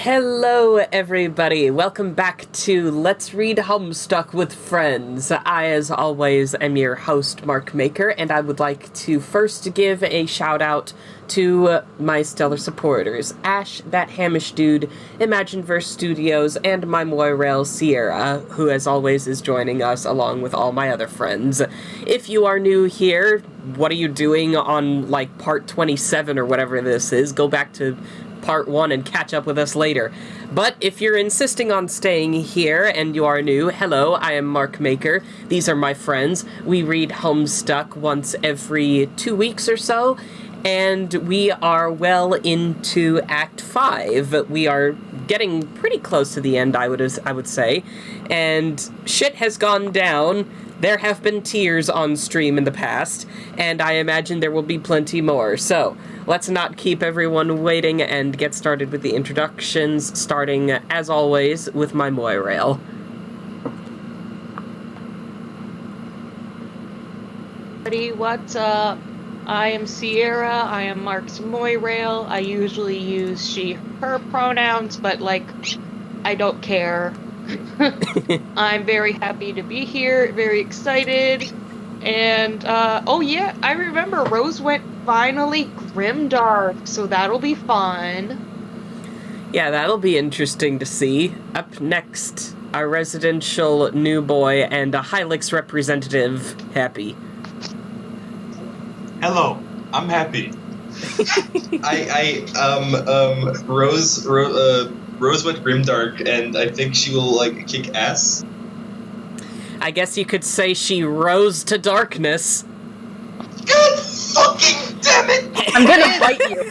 Hello, everybody. Welcome back to Let's Read Homestuck with Friends. I, as always, am your host, Mark Maker, and I would like to first give a shout-out to my stellar supporters, Ash, That Hamish Dude, Imagineverse Studios, and my Moirail Sierra, who, as always, is joining us along with all my other friends. If you are new here, what are you doing on, like, part 27 or whatever this is? Go back to part 1 and catch up with us later. But if you're insisting on staying here and you are new, hello, I am Mark Maker. These are my friends. We read Homestuck once every 2 weeks or so, and we are well into Act 5. We are getting pretty close to the end, I would say, and shit has gone down. There have been tears on stream in the past, and I imagine there will be plenty more. So, let's not keep everyone waiting and get started with the introductions, starting, as always, with my Moirail. What's up? I am Sierra, I am Mark's Moirail. I usually use she, her pronouns, but, like, I don't care. I'm very happy to be here, very excited, and, oh yeah, I remember Rose went finally Grimdark, so that'll be fun. Yeah, that'll be interesting to see. Up next, our residential new boy and a Hylix representative, Happy. Hello, I'm Happy. Rose went Grimdark, and I think she will, like, kick ass. I guess you could say she rose to darkness. God fucking damn it! I'm gonna bite you.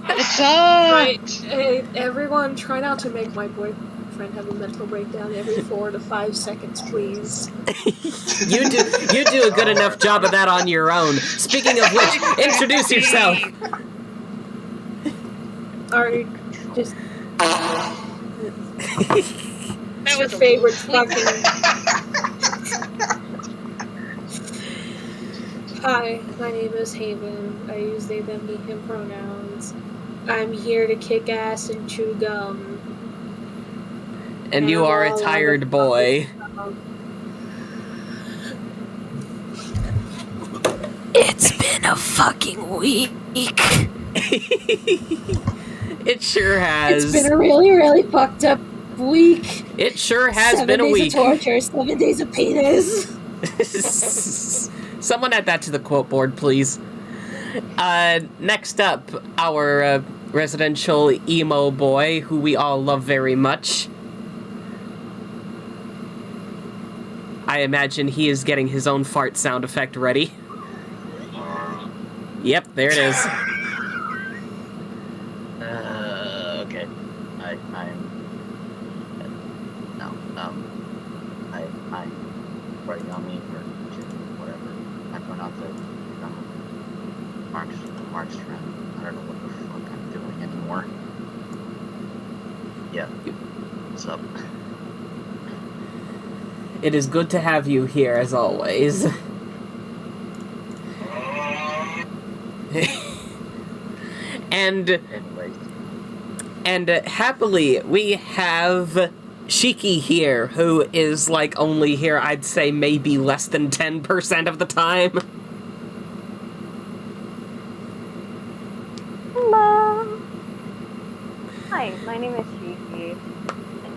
What's up? Right. Hey, everyone, try not to make my boyfriend have a mental breakdown every 4 to 5 seconds, please. You do a good enough job of that on your own. Speaking of which, introduce yourself. Alright, just... That was your favorite fucking... Hi, my name is Haven. I use they, them, me, him pronouns. I'm here to kick ass and chew gum. And you are a tired boy. It's been a fucking week. It sure has. It's been a really, really fucked up week. It sure has been a week. 7 days of torture, 7 days of penis. Someone add that to the quote board, please. Next up, our residential emo boy, who we all love very much. I imagine he is getting his own fart sound effect ready. Yep, there it is. Okay. I'm writing on me or whatever. My pronouns are Mark's friend. I don't know what the fuck I'm doing anymore. Yeah. What's up? It is good to have you here, as always. And happily, we have Shikki here, who is, like, only here, I'd say, maybe less than 10% of the time. Hello. Hi, my name is Shikki.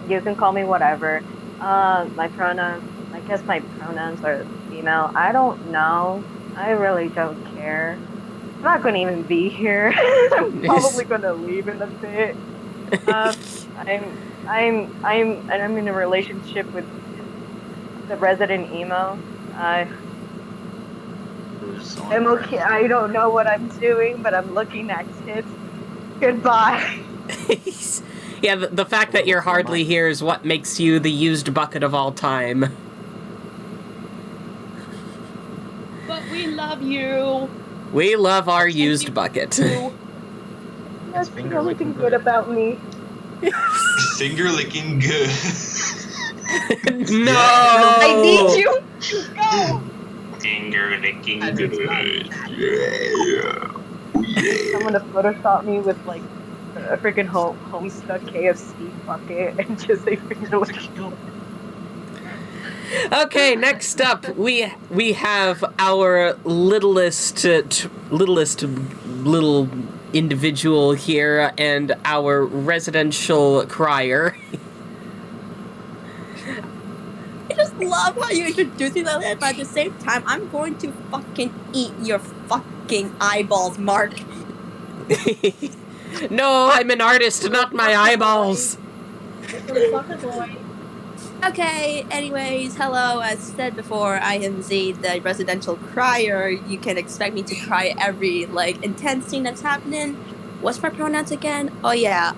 You can call me whatever. My pronouns, I guess my pronouns are female. I don't know. I really don't care. I'm not going to even be here. I'm probably going to leave in a bit. I'm in a relationship with the resident emo. I'm okay. I don't know what I'm doing, but I'm looking at kids. Goodbye. Yeah, the fact that you're hardly here is what makes you the used bucket of all time. But we love you. We love our used bucket. That's the only thing good about me. Finger licking good. No! I need you to go! Finger licking good. I'm gonna Photoshop me with, like, a freaking Homestuck KFC bucket and just say finger licking. Okay, next up we have our littlest little individual here and our residential crier. I just love how you introduce me like that, but at the same time, I'm going to fucking eat your fucking eyeballs, Mark. No, I'm an artist, not my eyeballs. Okay, anyways, hello. As said before, I am Zii, the residential crier. You can expect me to cry every, intense scene that's happening. What's my pronouns again? Oh, yeah,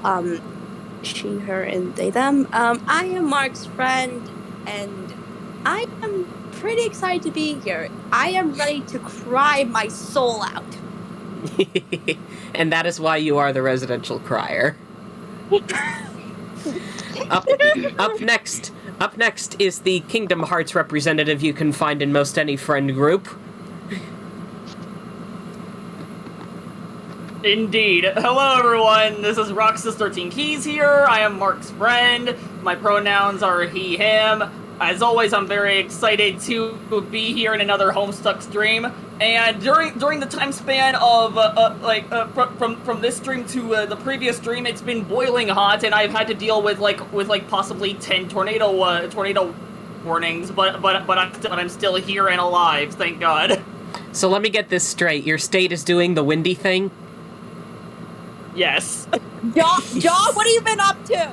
she, her, and they, them. I am Mark's friend, and I am pretty excited to be here. I am ready to cry my soul out. And that is why you are the residential crier. Up next is the Kingdom Hearts representative you can find in most any friend group. Indeed. Hello, everyone. This is Roxas 13 Keys here. I am Mark's friend. My pronouns are he, him. As always, I'm very excited to be here in another Homestuck stream. And during the time span of from this stream to the previous stream, it's been boiling hot, and I've had to deal with possibly 10 tornado warnings. But I'm still here and alive. Thank God. So let me get this straight. Your state is doing the windy thing? Yes. John, what have you been up to?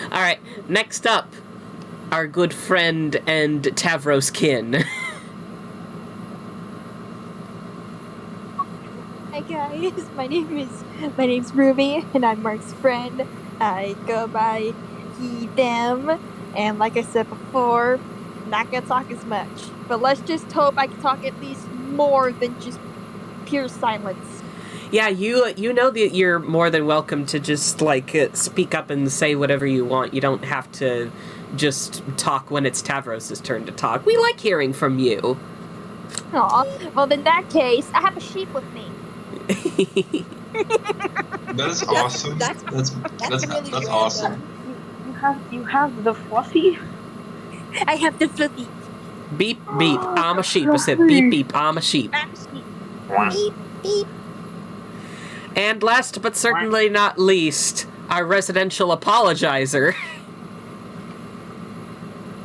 Alright, next up, our good friend and Tavros kin. Hi guys, my name's Ruby, and I'm Mark's friend. I go by he, them, and like I said before, not gonna talk as much. But let's just hope I can talk at least more than just pure silence. Yeah, you know that you're more than welcome to just, speak up and say whatever you want. You don't have to just talk when it's Tavros' turn to talk. We like hearing from you. Aw, well in that case, I have a sheep with me. That is awesome. That's really awesome. You have the fluffy? I have the fluffy. Beep, beep, I'm a sheep. I said beep, beep, I'm a sheep. I'm a sheep. Beep, beep. And last but certainly not least, our residential apologizer.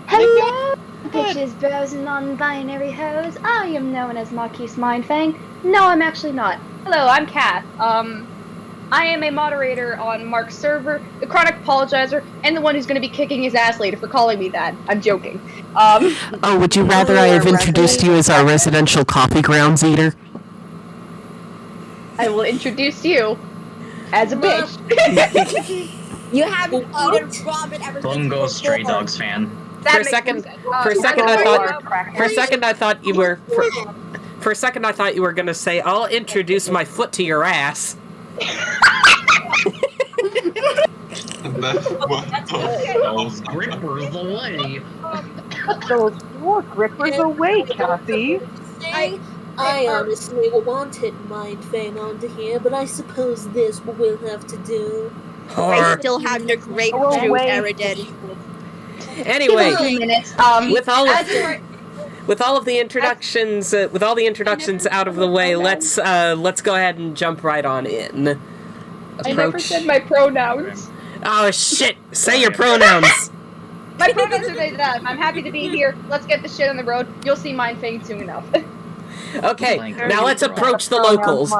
Hello, bitches, bros, and non-binary hoes. I am known as Marquise Mindfang. No, I'm actually not. Hello, I'm Cath. I am a moderator on Mark's server, the chronic apologizer, and the one who's going to be kicking his ass later for calling me that. I'm joking. Oh, would you rather I have introduced you as our residential coffee grounds eater? I will introduce you as a bitch. You haven't eaten ramen ever since Bungo Stray Dogs fan. For a second, I thought you were gonna say, "I'll introduce my foot to your ass." Those grippers away. Those four grippers away, Kathy. I honestly wanted Mindfang onto here, but I suppose this will have to do. I still have your grape juice, Eridan. Anyway, minutes. with all of the introductions, out of the way, let's go ahead and jump right on in. I never said my pronouns. Oh shit! Say your pronouns. My pronouns are they them. I'm happy to be here. Let's get the shit on the road. You'll see Mindfang soon enough. Okay, now let's approach the locals.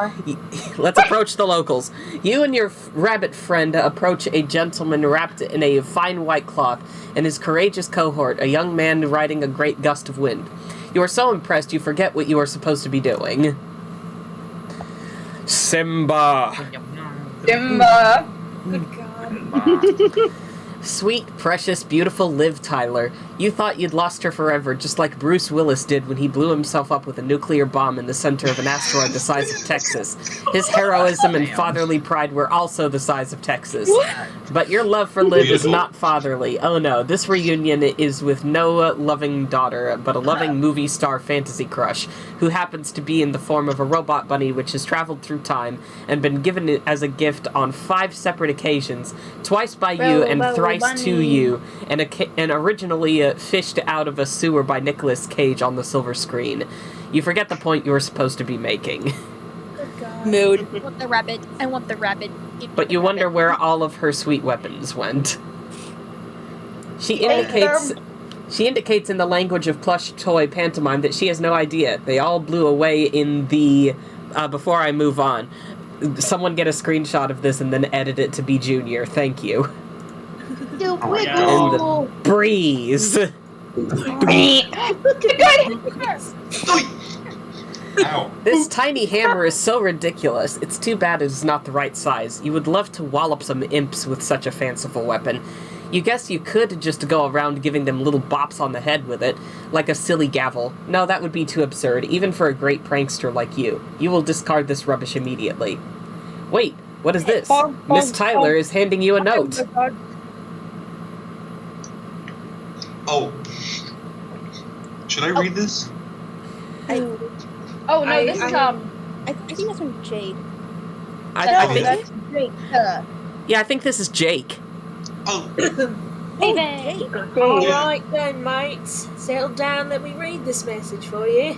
Let's approach the locals. You and your rabbit friend approach a gentleman wrapped in a fine white cloth and his courageous cohort, a young man riding a great gust of wind. You are so impressed you forget what you are supposed to be doing. Simba. Simba. Good God. Sweet, precious, beautiful Liv Tyler. You thought you'd lost her forever, just like Bruce Willis did when he blew himself up with a nuclear bomb in the center of an asteroid the size of Texas. His heroism and fatherly pride were also the size of Texas. But your love for Liv is not fatherly. Oh no, this reunion is with no loving daughter, but a loving movie star fantasy crush, who happens to be in the form of a robot bunny which has traveled through time and been given it as a gift on 5 separate occasions, twice by you and thrice to you, and originally fished out of a sewer by Nicolas Cage on the silver screen. You forget the point you were supposed to be making. Mood. I want the rabbit. I want the rabbit. But you wonder where all of her sweet weapons went. She indicates in the language of plush toy pantomime that she has no idea. They all blew away in the... before I move on, someone get a screenshot of this and then edit it to be Junior. Thank you. Do In the breeze. Ow. This tiny hammer is so ridiculous. It's too bad it's not the right size. You would love to wallop some imps with such a fanciful weapon. You guess you could just go around giving them little bops on the head with it, like a silly gavel. No, that would be too absurd, even for a great prankster like you. You will discard this rubbish immediately. Wait, what is this? Miss Tyler is handing you a note. Oh. Should I read this? Oh no, this is I think that's from Jade. I think, That's great. yeah, I think this is Jake. Oh. Jake. Alright then, mates. Settle down, let me read this message for you.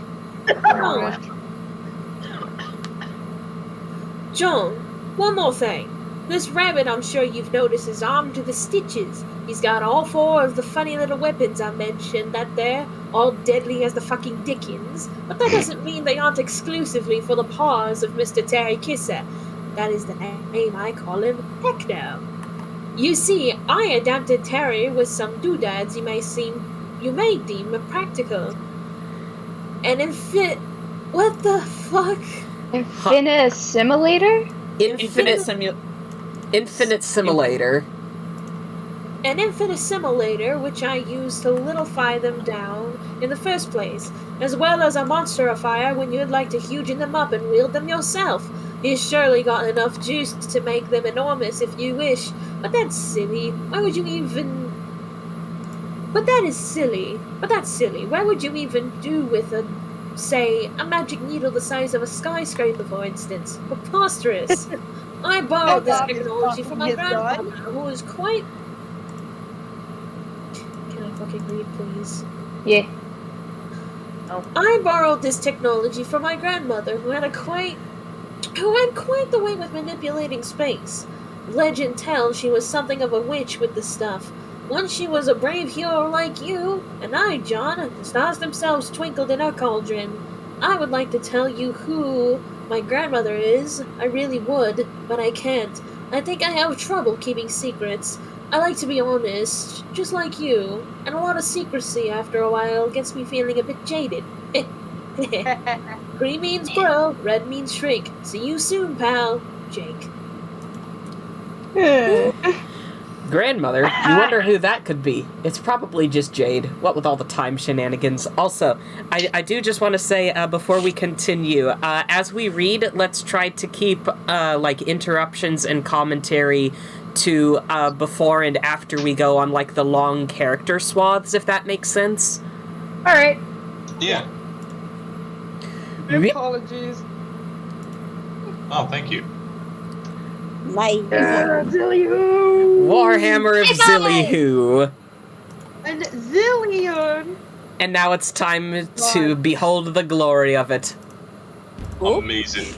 John, one more thing. This rabbit, I'm sure you've noticed, is armed to the stitches. He's got all 4 of the funny little weapons I mentioned, that there, all deadly as the fucking Dickens. But that doesn't mean they aren't exclusively for the paws of Mr. Terry Kisser. That is the name I call him, Techno. You see, I adapted Terry with some doodads you may deem impractical. And what the fuck? Infinite Simulator? Infinite Simulator. An infinite simulator which I used to littlefy them down in the first place, as well as a monsterifier when you'd like to hugen them up and wield them yourself. He's surely got enough juice to make them enormous if you wish, but that's silly. Why would you even... But that is silly. But that's silly. Why would you even do with a, say, a magic needle the size of a skyscraper, for instance? Preposterous. I borrowed this technology from my grandmother, who is quite... Can I fucking read, please? Yeah. I borrowed this technology from my grandmother, who had quite the way with manipulating space. Legend tells she was something of a witch with the stuff. Once she was a brave hero like you, and I, John, the stars themselves twinkled in her cauldron. I would like to tell you who my grandmother is. I really would, but I can't. I think I have trouble keeping secrets. I like to be honest, just like you, and a lot of secrecy after a while gets me feeling a bit jaded. Green means grow, red means shrink. See you soon, pal. Jake. Grandmother? You wonder who that could be. It's probably just Jade, what with all the time shenanigans. Also, I do just want to say, before we continue, as we read, let's try to keep, interruptions and commentary to, before and after we go on, the long character swaths, if that makes sense. Alright. Yeah. Apologies. Oh, thank you. Warhammer of Zilly-Hoo. And Zillion. And now it's time to behold the glory of it. Amazing.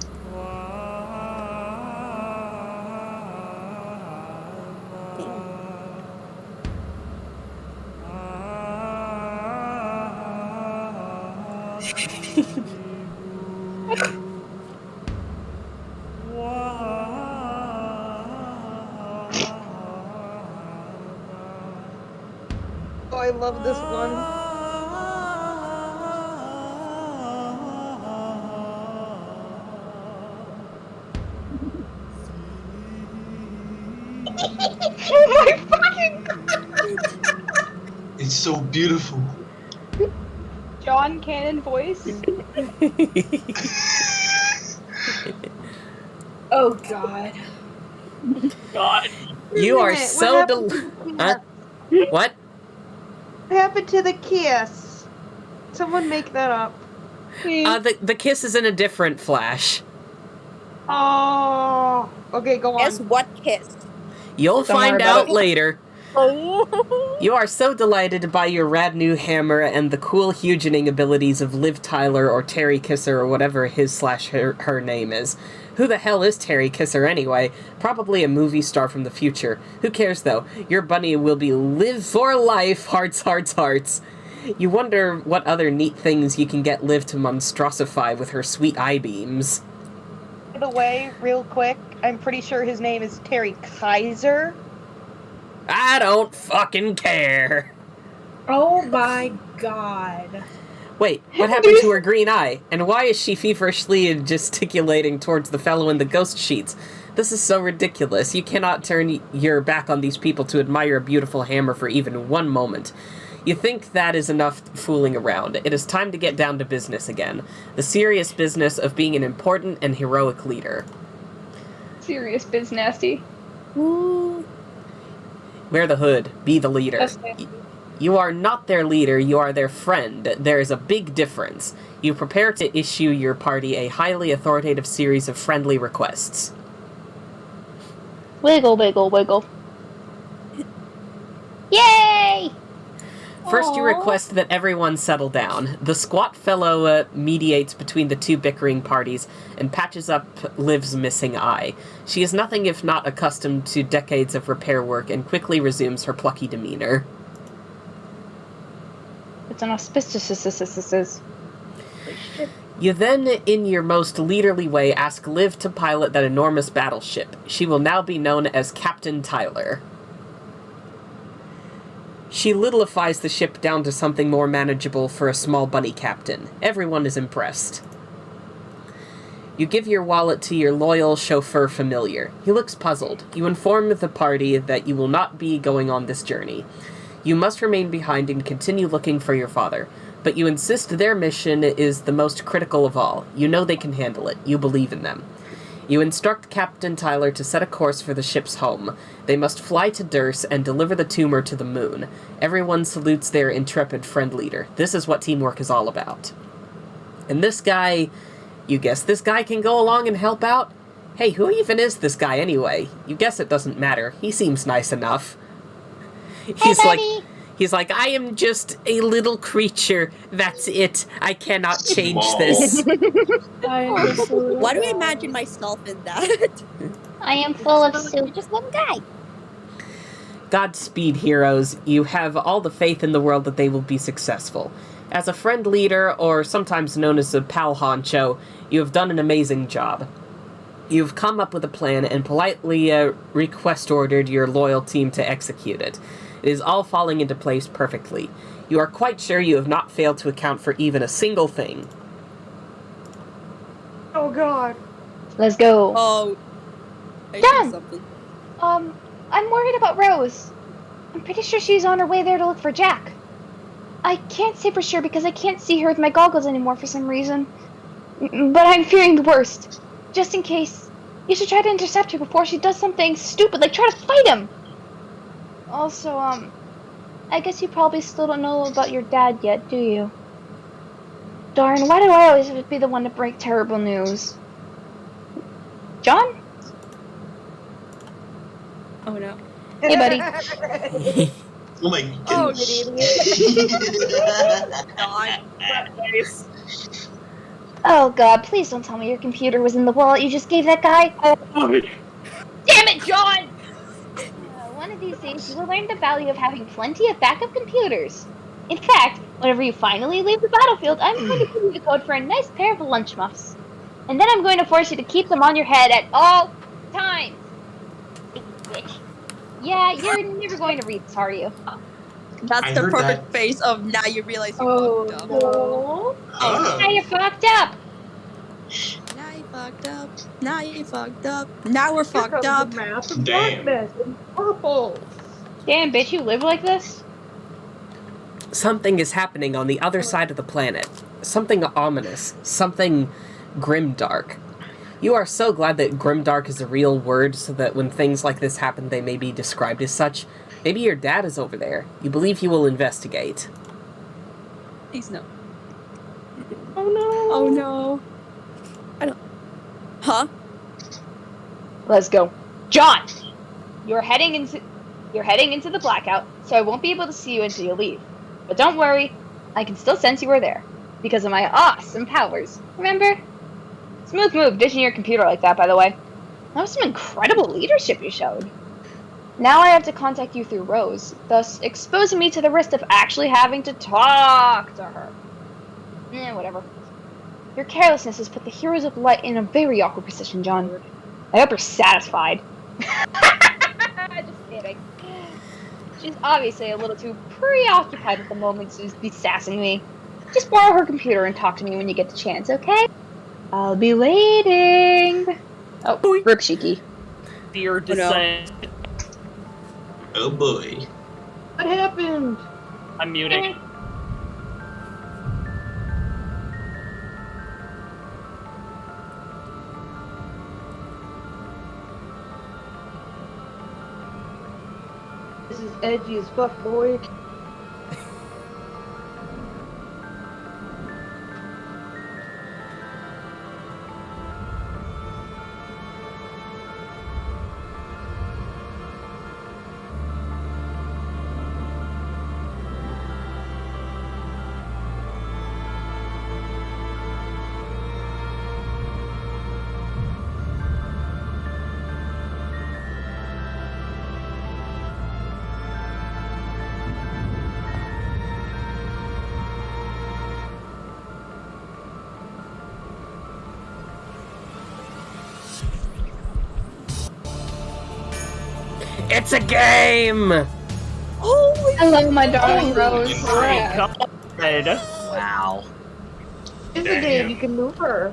Oh, I love this one. Oh my fucking It's so beautiful. John Cannon voice. Oh God. God. You are Wait, so what happened to the kiss? What? What happened to the kiss? Someone make that up. The kiss is in a different flash. Oh. Okay, go on. Guess what kiss? You'll Don't worry find about out it. later. Oh. You are so delighted by your rad new hammer and the cool hugening abilities of Liv Tyler or Terry Kisser or whatever his/her name is. Who the hell is Terry Kisser anyway? Probably a movie star from the future. Who cares though? Your bunny will be live for life, hearts, hearts, hearts. You wonder what other neat things you can get Liv to monstrosify with her sweet eye beams. By the way, real quick, I'm pretty sure his name is Terry Kaiser. I don't fucking care. Oh my God. Wait, what happened to her green eye? And why is she feverishly gesticulating towards the fellow in the ghost sheets? This is so ridiculous. You cannot turn your back on these people to admire a beautiful hammer for even one moment. You think that is enough fooling around. It is time to get down to business again. The serious business of being an important and heroic leader. Serious biz nasty. Ooh. Wear the hood. Be the leader. That's nasty. You are not their leader, you are their friend. There is a big difference. You prepare to issue your party a highly authoritative series of friendly requests. Wiggle, wiggle, wiggle. Yay! First, you Aw. request that everyone settle down. The squat fellow mediates between the two bickering parties and patches up Liv's missing eye. She is nothing if not accustomed to decades of repair work and quickly resumes her plucky demeanor. It's an auspicious. You then, in your most leaderly way, ask Liv to pilot that enormous battleship. She will now be known as Captain Tyler. She littleifies the ship down to something more manageable for a small bunny captain. Everyone is impressed. You give your wallet to your loyal chauffeur familiar. He looks puzzled. You inform the party that you will not be going on this journey. You must remain behind and continue looking for your father. But you insist their mission is the most critical of all. You know they can handle it. You believe in them. You instruct Captain Tyler to set a course for the ship's home. They must fly to Durst and deliver the tumor to the moon. Everyone salutes their intrepid friend leader. This is what teamwork is all about. And this guy, you guess this guy can go along and help out? Hey, who even is this guy anyway? You guess it doesn't matter. He seems nice enough. He's like, I am just a little creature. That's it. I cannot change this. Why do I imagine myself in that? I am full of soup. Just one guy. Godspeed, heroes. You have all the faith in the world that they will be successful. As a friend leader, or sometimes known as a pal honcho, you have done an amazing job. You've come up with a plan and politely request-ordered your loyal team to execute it. It is all falling into place perfectly. You are quite sure you have not failed to account for even a single thing. Oh God. Let's go. Oh. I see Done. something. I'm worried about Rose. I'm pretty sure she's on her way there to look for Jack. I can't say for sure because I can't see her with my goggles anymore for some reason. But I'm fearing the worst. Just in case, you should try to intercept her before she does something stupid, like try to fight him. Also, I guess you probably still don't know about your dad yet, do you? Darn, why do I always have to be the one to break terrible news? John? Oh no. Hey, buddy. Oh my Oh, goodness. you idiot. God. Oh god, please don't tell me your computer was in the wallet you just gave that guy. Damn it, John! One of these days you will learn the value of having plenty of backup computers. In fact, whenever you finally leave the battlefield, I'm going to give you the code for a nice pair of lunch muffs. And then I'm going to force you to keep them on your head at all times. Big bitch. Yeah, you're never going to read this, are you? That's I the heard perfect that. face of now you realize you fucked up. no. Now you're fucked up. Now you fucked up. Now you fucked up. Now we're fucked up. Math of Damn. darkness and purple. Damn, bitch, you live like this? Something is happening on the other side of the planet. Something ominous. Something grimdark. You are so glad that grimdark is a real word so that when things like this happen, they may be described as such. Maybe your dad is over there. You believe he will investigate. Please no. Oh no. Oh no. I don't. Huh? Let's go. John! You're heading into the blackout, so I won't be able to see you until you leave. But don't worry, I can still sense you were there. Because of my awesome powers. Remember? Smooth move ditching your computer like that, by the way. That was some incredible leadership you showed. Now I have to contact you through Rose, thus exposing me to the risk of actually having to talk to her. Whatever. Your carelessness has put the Heroes of Light in a very awkward position, John. I hope you're satisfied. Just kidding. She's obviously a little too preoccupied at the moment to be sassing me. Just borrow her computer and talk to me when you get the chance, okay? I'll be waiting. Oh, rip Shikki. Dear descent. Oh boy. What happened? I'm muting. This is edgy as fuck, boy. It's a game! Holy Hello, my darling Rose. Wow. It's a game, you can move her.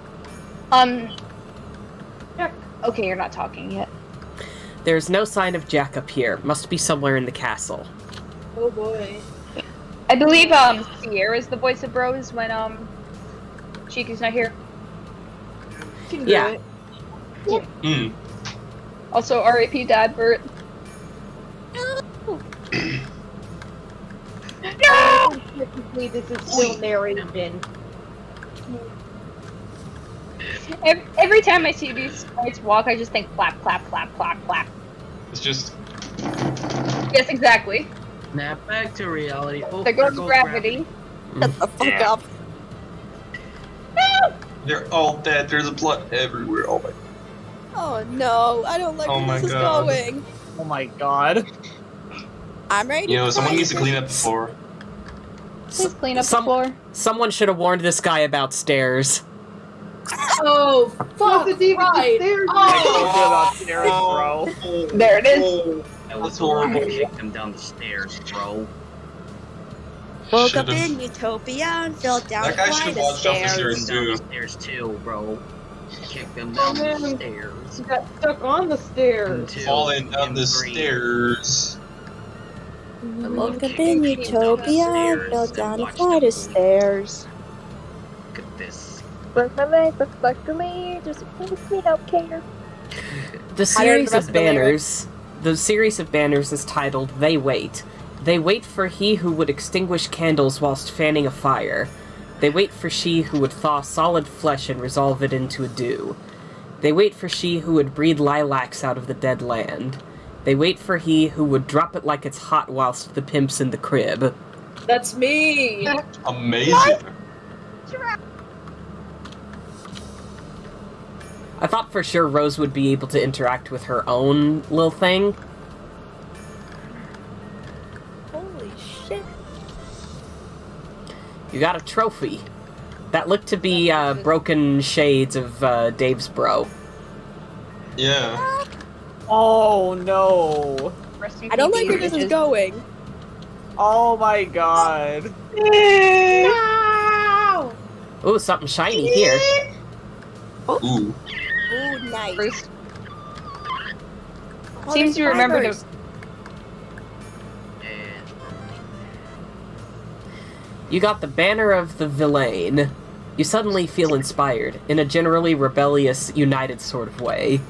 Okay, you're not talking yet. There's no sign of Jack up here. Must be somewhere in the castle. Oh boy. I believe, Sierra is the voice of Rose when, Shikki's not here. Can do Yeah. it. Hmm. Also, R.A.P. Dad Bert. No! Technically, this is still narrated. Every time I see these sprites walk, I just think clap, clap, clap, clap, clap. It's just. Yes, exactly. Snap back to reality. Oh, There goes gravity. Shut the fuck Yeah. up. They're all dead. There's blood everywhere. Oh my. Oh no, I don't like Oh where my this is God. going. Oh my god. I'm ready You know, to someone cry. needs to clean up the floor. Please clean up the floor. Someone should have warned this guy about stairs. Oh, fuck, What's the deal with the right. stairs? I told you about stairs, bro. There it is. Oh, I was that's the one who horrible. kicked him down the stairs, bro. Woke up Should've- in Utopia and fell down That a guy flight should've of watched out for stairs. stairs. Down the too. stairs too, bro. Kicked him Oh, down the man. stairs. You got stuck on the stairs. Until Falling down the three. stairs. I Woke love up kicking in people down the Utopia and stairs fell and down a watched flight them of move. stairs. Look at this. Broke my leg, but luckily there's a place we don't care. The I series heard the rest of of the banners. The series of banners is titled "They Wait." They wait for he who would extinguish candles whilst fanning a fire. They wait for she who would thaw solid flesh and resolve it into a dew. They wait for she who would breed lilacs out of the dead land. They wait for he who would drop it like it's hot whilst the pimp's in the crib. That's me. Amazing. I thought for sure Rose would be able to interact with her own little thing. Holy shit. You got a trophy. That looked to be broken shades of Dave's bro. Yeah. Oh no. Rest in I don't peace, like where this is bitches. going. Oh my god. No! Ooh, something shiny here. Ooh. Ooh, nice. Bruce. Oh, Seems there's to remember survivors. You got the Banner of the Villain. You suddenly feel inspired, in a generally rebellious, united sort of way.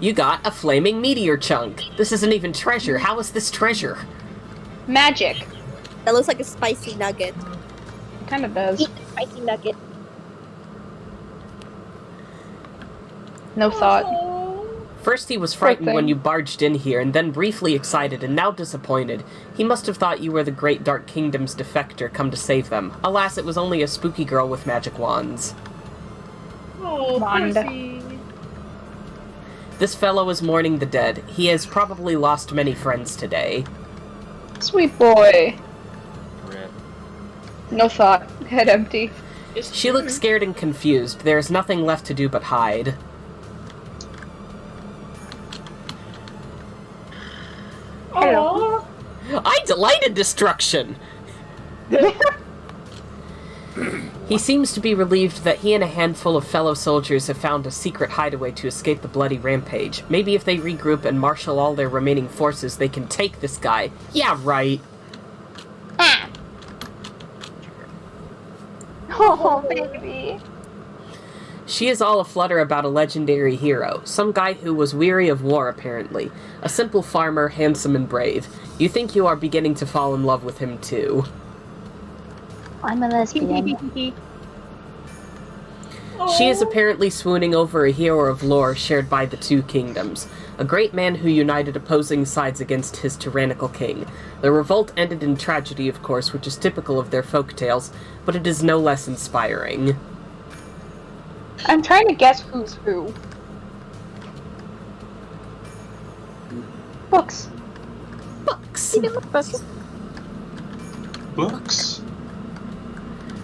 You got a flaming meteor chunk. This isn't even treasure. How is this treasure? Magic. That looks like a spicy nugget. It kind of does. Eat the spicy nugget. No thought. First he was frightened when you barged in here, and then briefly excited, and now disappointed. He must have thought you were the Great Dark Kingdom's defector come to save them. Alas, it was only a spooky girl with magic wands. Oh, Wanda. Percy. This fellow is mourning the dead. He has probably lost many friends today. Sweet boy. Rip. No thought. Head empty. She looks scared and confused. There is nothing left to do but hide. Hello. I delight in destruction! He seems to be relieved that he and a handful of fellow soldiers have found a secret hideaway to escape the bloody rampage. Maybe if they regroup and marshal all their remaining forces, they can take this guy. Yeah, right. Oh, baby. She is all aflutter about a legendary hero. Some guy who was weary of war, apparently. A simple farmer, handsome and brave. You think you are beginning to fall in love with him, too. I'm a lesbian. She is apparently swooning over a hero of lore shared by the two kingdoms. A great man who united opposing sides against his tyrannical king. The revolt ended in tragedy, of course, which is typical of their folk tales, but it is no less inspiring. I'm trying to guess who's who. Books. Books! Books?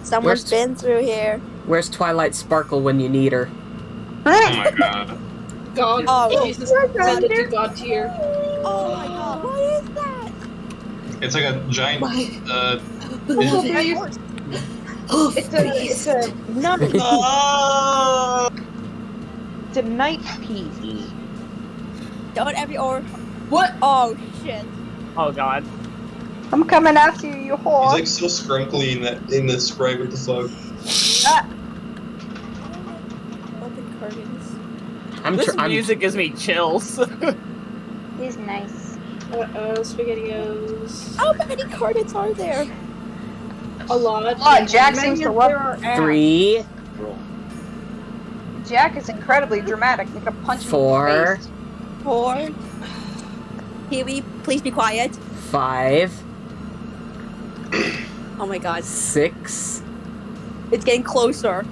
Someone's been through here. Where's Twilight Sparkle when you need her? Oh my god. God. Oh, Jesus. Send it to God tier. Oh my god, what is that? It's like a giant, It's a not a Oh! It's a night piece. Don't every or. What? Oh shit. Oh god. I'm coming after you, you He's whore. like so scrunkly in the spray with the slug. Open curtains. This music gives me chills. He's nice. SpaghettiOs. How many curtains are there? A lot. Oh, Jack Many seems to as love there are ants. 3, Jack is incredibly dramatic. You can punch him in 4, the face. 4. Kiwi, please be quiet. 5, Oh my god. 6, It's getting closer.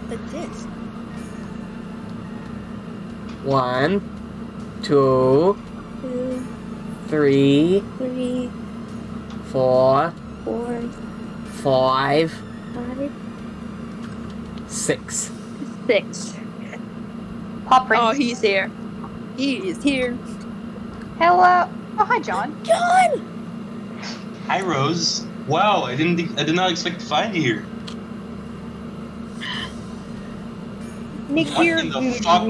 Like this. 1, 2, 2, 3, 3, 4, 4, 5, 5, 6. 6. Pop rings. Oh, he's here. He is here. Hello. Oh, hi, John. John! Hi, Rose. Wow, I did not expect to find you here. Nick What here. in the fuck?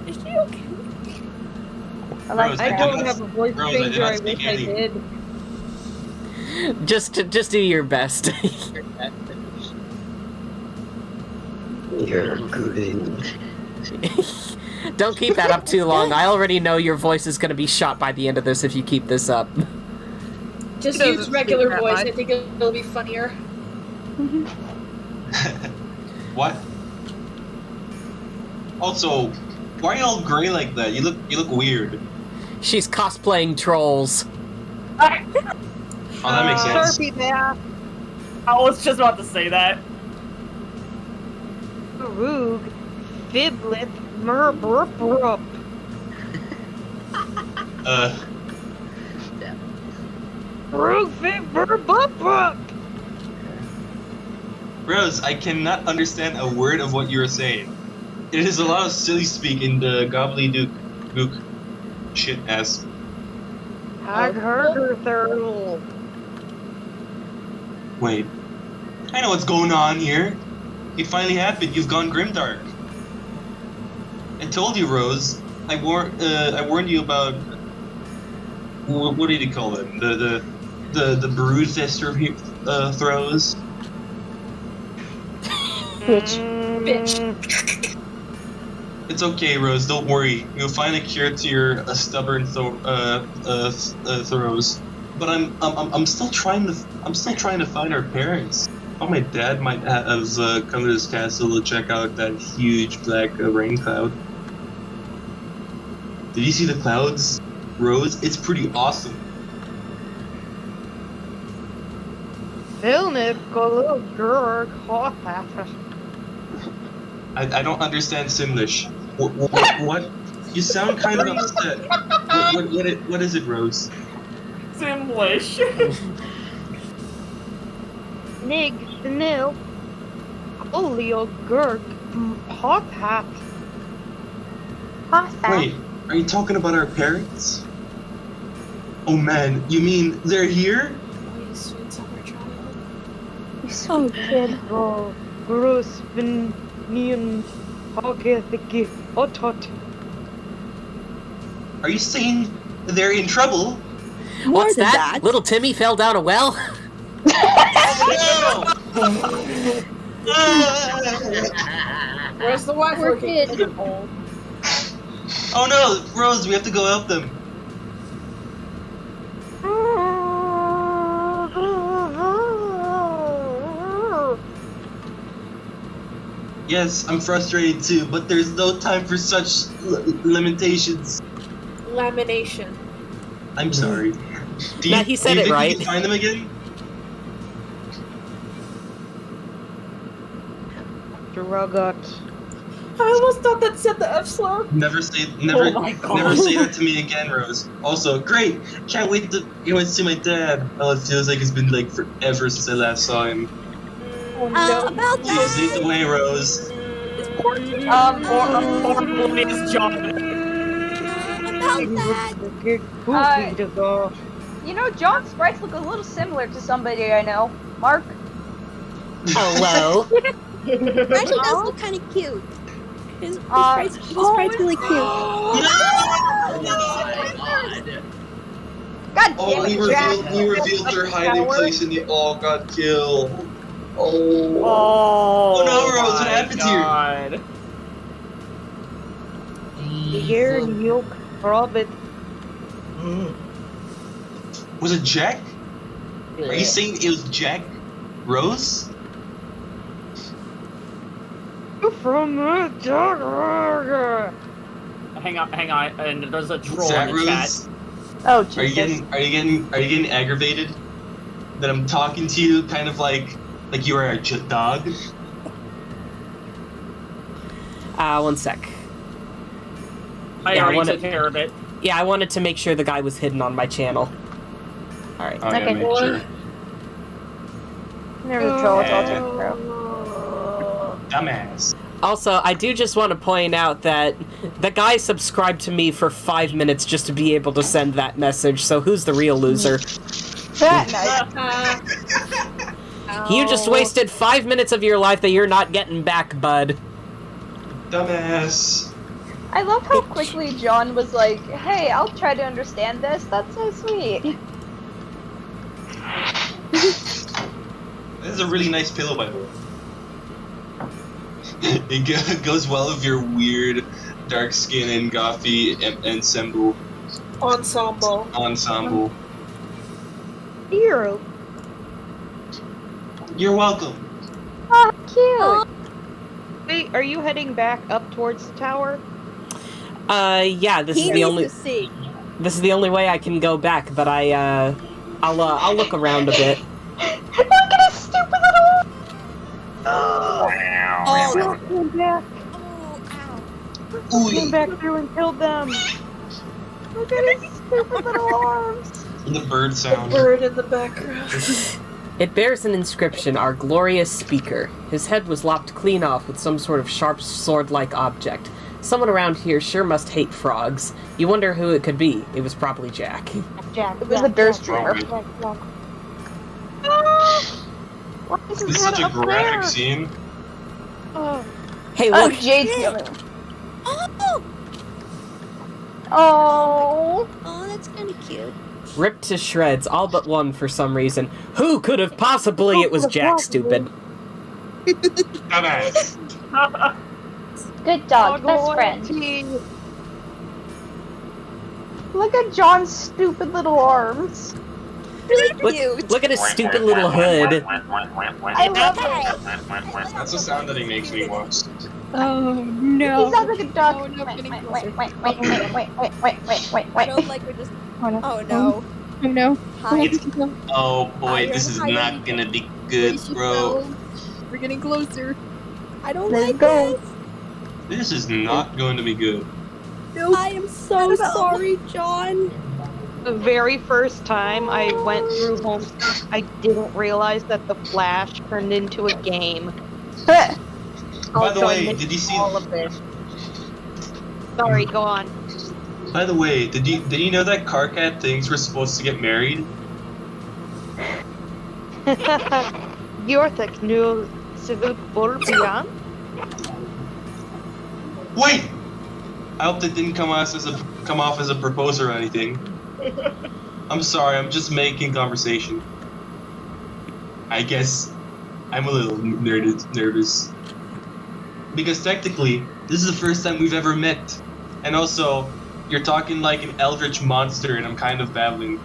Is she okay? I like Rose, I that. don't have a voice Rose, I did changer. not I speak wish I any. did. Just do your best. You're good. Don't keep that up too long. I already know your voice is going to be shot by the end of this if you keep this up. Just It use doesn't regular speak that voice. much. I think it'll be funnier. What? Also, why are you all gray like that? You look weird. She's cosplaying trolls. Oh, that makes sense. Sharpie man. I was just about to say that. Roog. Fiblet. Merbrp. Roog. Fiblet. Rose, I cannot understand a word of what you're saying. It is a lot of silly speak in the gobbledygook shit ass. I've heard her turtle. Wait. I know what's going on here. It finally happened. You've gone grimdark. I told you, Rose. I warned you about what do you call them? The brood fester throws. Bitch. It's okay, Rose. Don't worry. You'll find a cure to your stubborn throws. But I'm still trying to find our parents. Oh, my dad might have come to this castle to check out that huge black rain cloud. Did you see the clouds, Rose? It's pretty awesome. I don't understand Simlish. What? You sound kind of upset. What is it, Rose? Simlish. Nig, Nil, Olio, Gurk, Hot Hat. Wait, are you talking about our parents? Oh man, you mean they're here? So good. Oh, gross, Nian, Hogethiki, Otot. Are you saying they're in trouble? What's that? Little Timmy fell down a well? Where's the wife working? Oh no, Rose, we have to go help them. Yes, I'm frustrated too, but there's no time for such lamentations. Lamination. I'm sorry. Nah, he said do you it think right. You can find them again? Drugot. I almost thought that said the F slur. Never say that to me again, Rose. Also, great. Can't wait to see my dad. Oh, it feels like it's been like forever since I last saw him. Oh, no. About Please that. lead the way, Rose. You know, John's sprites look a little similar to somebody I know. Mark. Hello. Actually, does look kind of cute. His sprite's really cute. God Oh, damn it, Jack. we revealed their hiding place and they all got killed. Oh no, Rose, what happened Here, Milk, Robert. here? Was it Jack? Are you saying it was Jack? Rose? From the dog. Hang on, and there's a troll Is that in the chat. Rose? Oh, Are you getting aggravated? That I'm talking to you kind of like you are a dog? 1 sec. I already took care of it. Yeah, I wanted to make sure the guy was hidden on my channel. Alright. Okay. Make sure. There's a troll, it's all taken care of. Dumbass. Also, I do just want to point out that the guy subscribed to me for 5 minutes just to be able to send that message, so who's the real loser? You just wasted 5 minutes of your life that you're not getting back, bud. Dumbass. I love how quickly John was like, hey, I'll try to understand this. That's so sweet. This is a really nice pillow, by the way. It goes well with your weird dark skin and gothy ensemble. Ensemble. Here. You're welcome. Oh, cute. Wait, are you heading back up towards the tower? Yeah, this is the only way I can go back, but I'll look around a bit. Look at his stupid little... Came back. Came back through and killed them. Look at his stupid little arms. The bird sound. Bird in the background. It bears an inscription, "Our glorious speaker." His head was lopped clean off with some sort of sharp sword-like object. Someone around here sure must hate frogs. You wonder who it could be. It was probably Jack. It was a Durst dreamer. This is such a graphic scene. Oh. Hey, look! Jade's the other one. Oh! Oh. Oh, that's kind of cute. Ripped to shreds, all but one for some reason. Who could have possibly? It was Jack, stupid. Dumbass. Good dog, best friend. Look at John's stupid little arms. Look at his stupid little hood. I love it. That's the sound that he makes when he walks. Oh no. He sounds like a dog. Oh, no, I'm getting Wait, closer. wait. I don't like we're just. Oh no. Oh no. Hi. Oh boy, Iron this is hiding. not gonna be good, bro. We're getting closer. I don't Let's like go. this. This is not going to be good. I am so sorry, John. The very first time I went through Homestuck, I didn't realize that the Flash turned into a game. By the Also, I way, missed did you see? all of this? Sorry, go on. By the way, did you know that Cat thinks we're supposed to get married? You're the new civil beyond. Wait! I hope that didn't come off as a proposal or anything. I'm sorry, I'm just making conversation. I guess I'm a little nervous. Because technically, this is the first time we've ever met. And also, you're talking like an eldritch monster and I'm kind of babbling.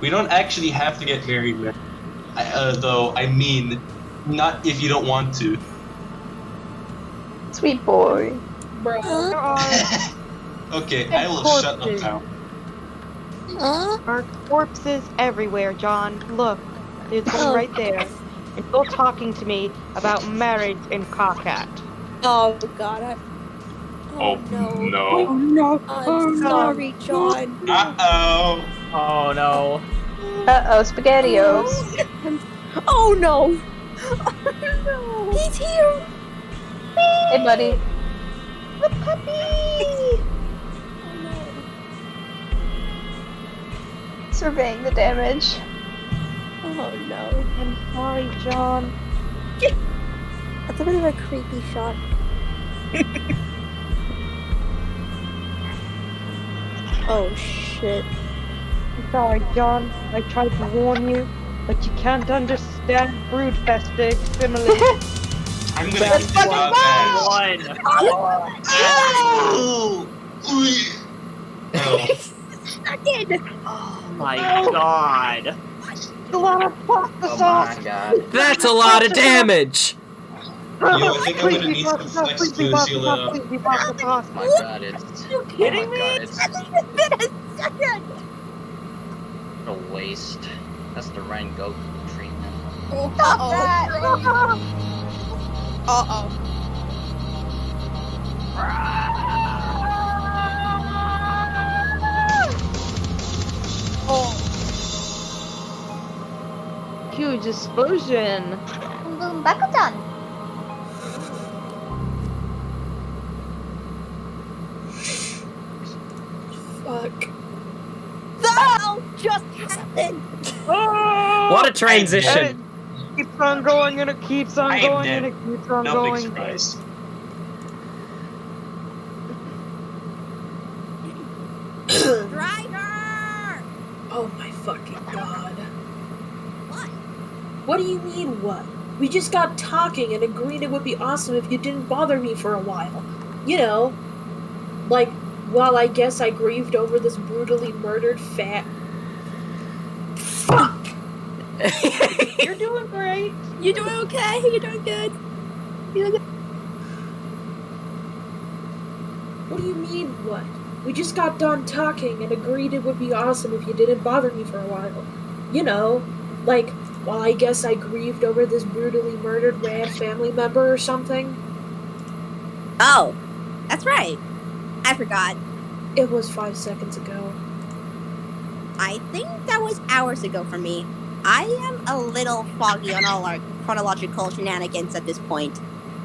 We don't actually have to get married, man. Though, I mean, not if you don't want to. Sweet boy. Bro. Okay, I will shut up now. Our corpses everywhere, John. Look, there's one right there. And still talking to me about marriage in Cat. Oh God. Oh no. Oh no. I'm sorry, John. Uh-oh. Oh no. Uh-oh, SpaghettiOs. Oh no. Oh no. He's here. Hey, buddy. The puppy! Surveying the damage. Oh no. I'm sorry, John. That's a bit of a creepy shot. Oh shit. I'm sorry, John. I tried to warn you, but you can't understand brood-fested simile. I'm gonna get this out ass. One. Oh my god. A lot of pasta Oh sauce. my god. That's a lot of damage! Yo, I think I'm gonna need some flex to seal it up. Oh my god, it's. You kidding oh my god, me? it's It's been a second. a waste. That's the Ryan Goku treatment. Stop that! Uh-oh. Huge explosion. Boom boom bakutan. Fuck. The hell just happened? What a transition! It keeps on going and it keeps on I am going dead. and it keeps on No big going. surprise. Driver! Oh my fucking god. What? What do you mean, what? We just got talking and agreed it would be awesome if you didn't bother me for a while. You know, like, while I guess I grieved over this brutally murdered fat. Fuck! You're doing great. You doing okay? You doing good? You doing good? What do you mean, what? We just got done talking and agreed it would be awesome if you didn't bother me for a while. You know, like, while I guess I grieved over this brutally murdered rad family member or something. Oh, that's right. I forgot. It was 5 seconds ago. I think that was hours ago for me. I am a little foggy on all our chronological shenanigans at this point.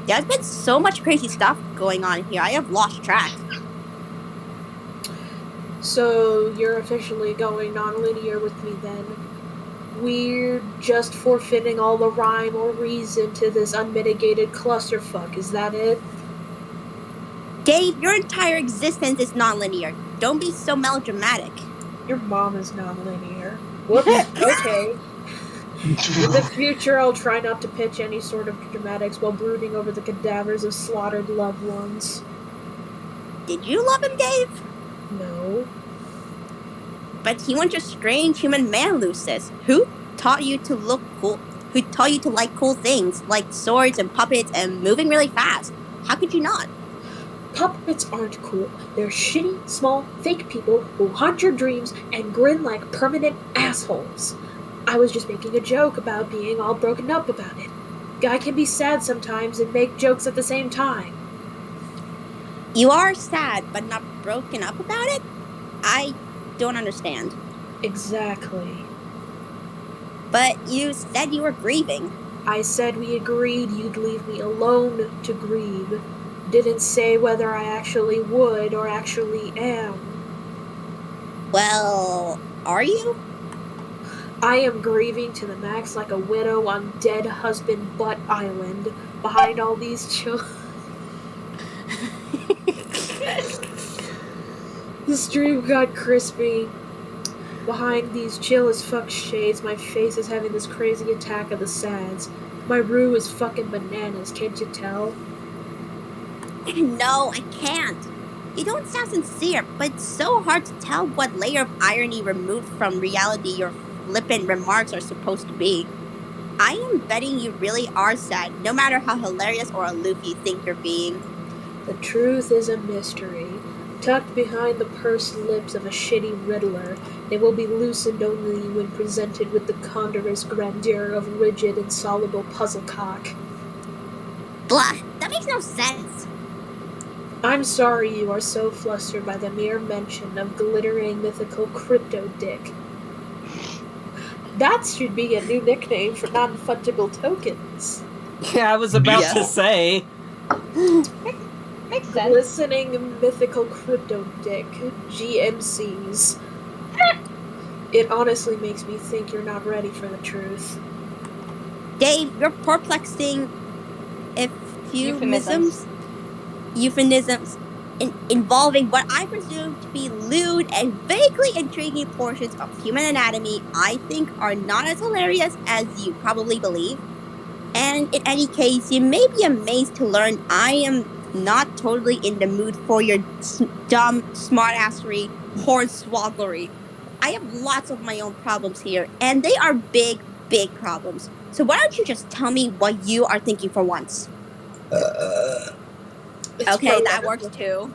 There's been so much crazy stuff going on here, I have lost track. So, you're officially going non-linear with me then. We're just forfeiting all the rhyme or reason to this unmitigated clusterfuck, is that it? Dave, your entire existence is nonlinear. Don't be so melodramatic. Your mom is non-linear. Whoops, okay. In the future, I'll try not to pitch any sort of dramatics while brooding over the cadavers of slaughtered loved ones. Did you love him, Dave? No. But he was a strange human man, Lucis. Who taught you to look cool? Who taught you to like cool things, like swords and puppets and moving really fast? How could you not? Puppets aren't cool. They're shitty, small, fake people who haunt your dreams and grin like permanent assholes. I was just making a joke about being all broken up about it. Guy can be sad sometimes and make jokes at the same time. You are sad, but not broken up about it? I don't understand. Exactly. But you said you were grieving. I said we agreed you'd leave me alone to grieve. Didn't say whether I actually would or actually am. Well, are you? I am grieving to the max like a widow on dead husband butt island behind all these children. The stream got crispy. Behind these chill as fuck shades, my face is having this crazy attack of the sads. My roux is fucking bananas, can't you tell? No, I can't. You don't sound sincere, but it's so hard to tell what layer of irony removed from reality your flippant remarks are supposed to be. I am betting you really are sad, no matter how hilarious or aloof you think you're being. The truth is a mystery. Tucked behind the pursed lips of a shitty riddler, it will be loosened only when presented with the ponderous grandeur of rigid, insoluble puzzlecock. Blah, that makes no sense. I'm sorry you are so flustered by the mere mention of glittering mythical crypto dick. That should be a new nickname for non-fungible tokens. Yeah, I was about to say. Makes sense. Glistening mythical crypto dick, GMCs. It honestly makes me think you're not ready for the truth. Dave, you're perplexing euphemisms involving what I presume to be lewd and vaguely intriguing portions of human anatomy I think are not as hilarious as you probably believe. And in any case, you may be amazed to learn I am not totally in the mood for your dumb smartassery, hornswogglery. I have lots of my own problems here, and they are big, big problems. So why don't you just tell me what you are thinking for once? Okay, that works too.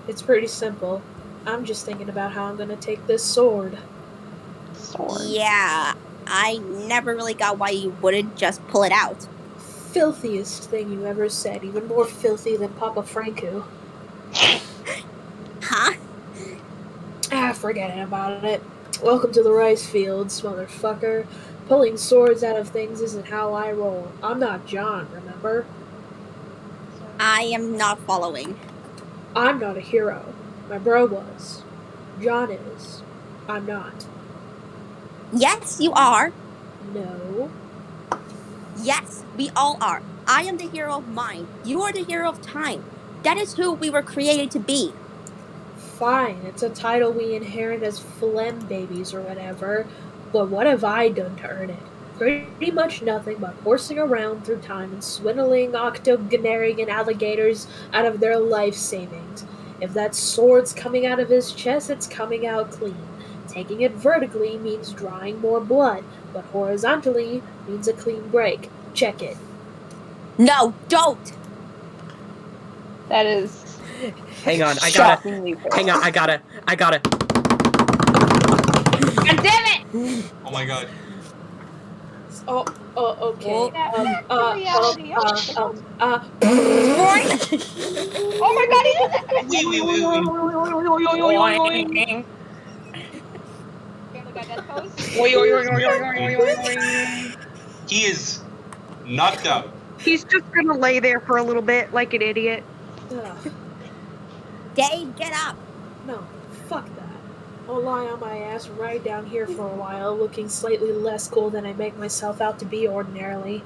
It's pretty simple. I'm just thinking about how I'm gonna take this sword. Yeah, I never really got why you wouldn't just pull it out. Filthiest thing you ever said, even more filthy than Papa Franco. Huh? Forget about it. Welcome to the rice fields, motherfucker. Pulling swords out of things isn't how I roll. I'm not John, remember? I am not following. I'm not a hero. My bro was. John is. I'm not. Yes, you are. No. Yes, we all are. I am the hero of mine. You are the hero of time. That is who we were created to be. Fine, it's a title we inherit as phlegm babies or whatever, but what have I done to earn it? Pretty much nothing but horsing around through time and swindling octogenarian alligators out of their life savings. If that sword's coming out of his chest, it's coming out clean. Taking it vertically means drawing more blood, but horizontally means a clean break. Check it. No, don't! That is... Hang on, I gotta. God damn it! Oh my god. Oh, okay. Oh my god, he did that! He is knocked out. He's just gonna lay there for a little bit like an idiot. Dave, get up! No, fuck that. I'll lie on my ass right down here for a while, looking slightly less cool than I make myself out to be ordinarily.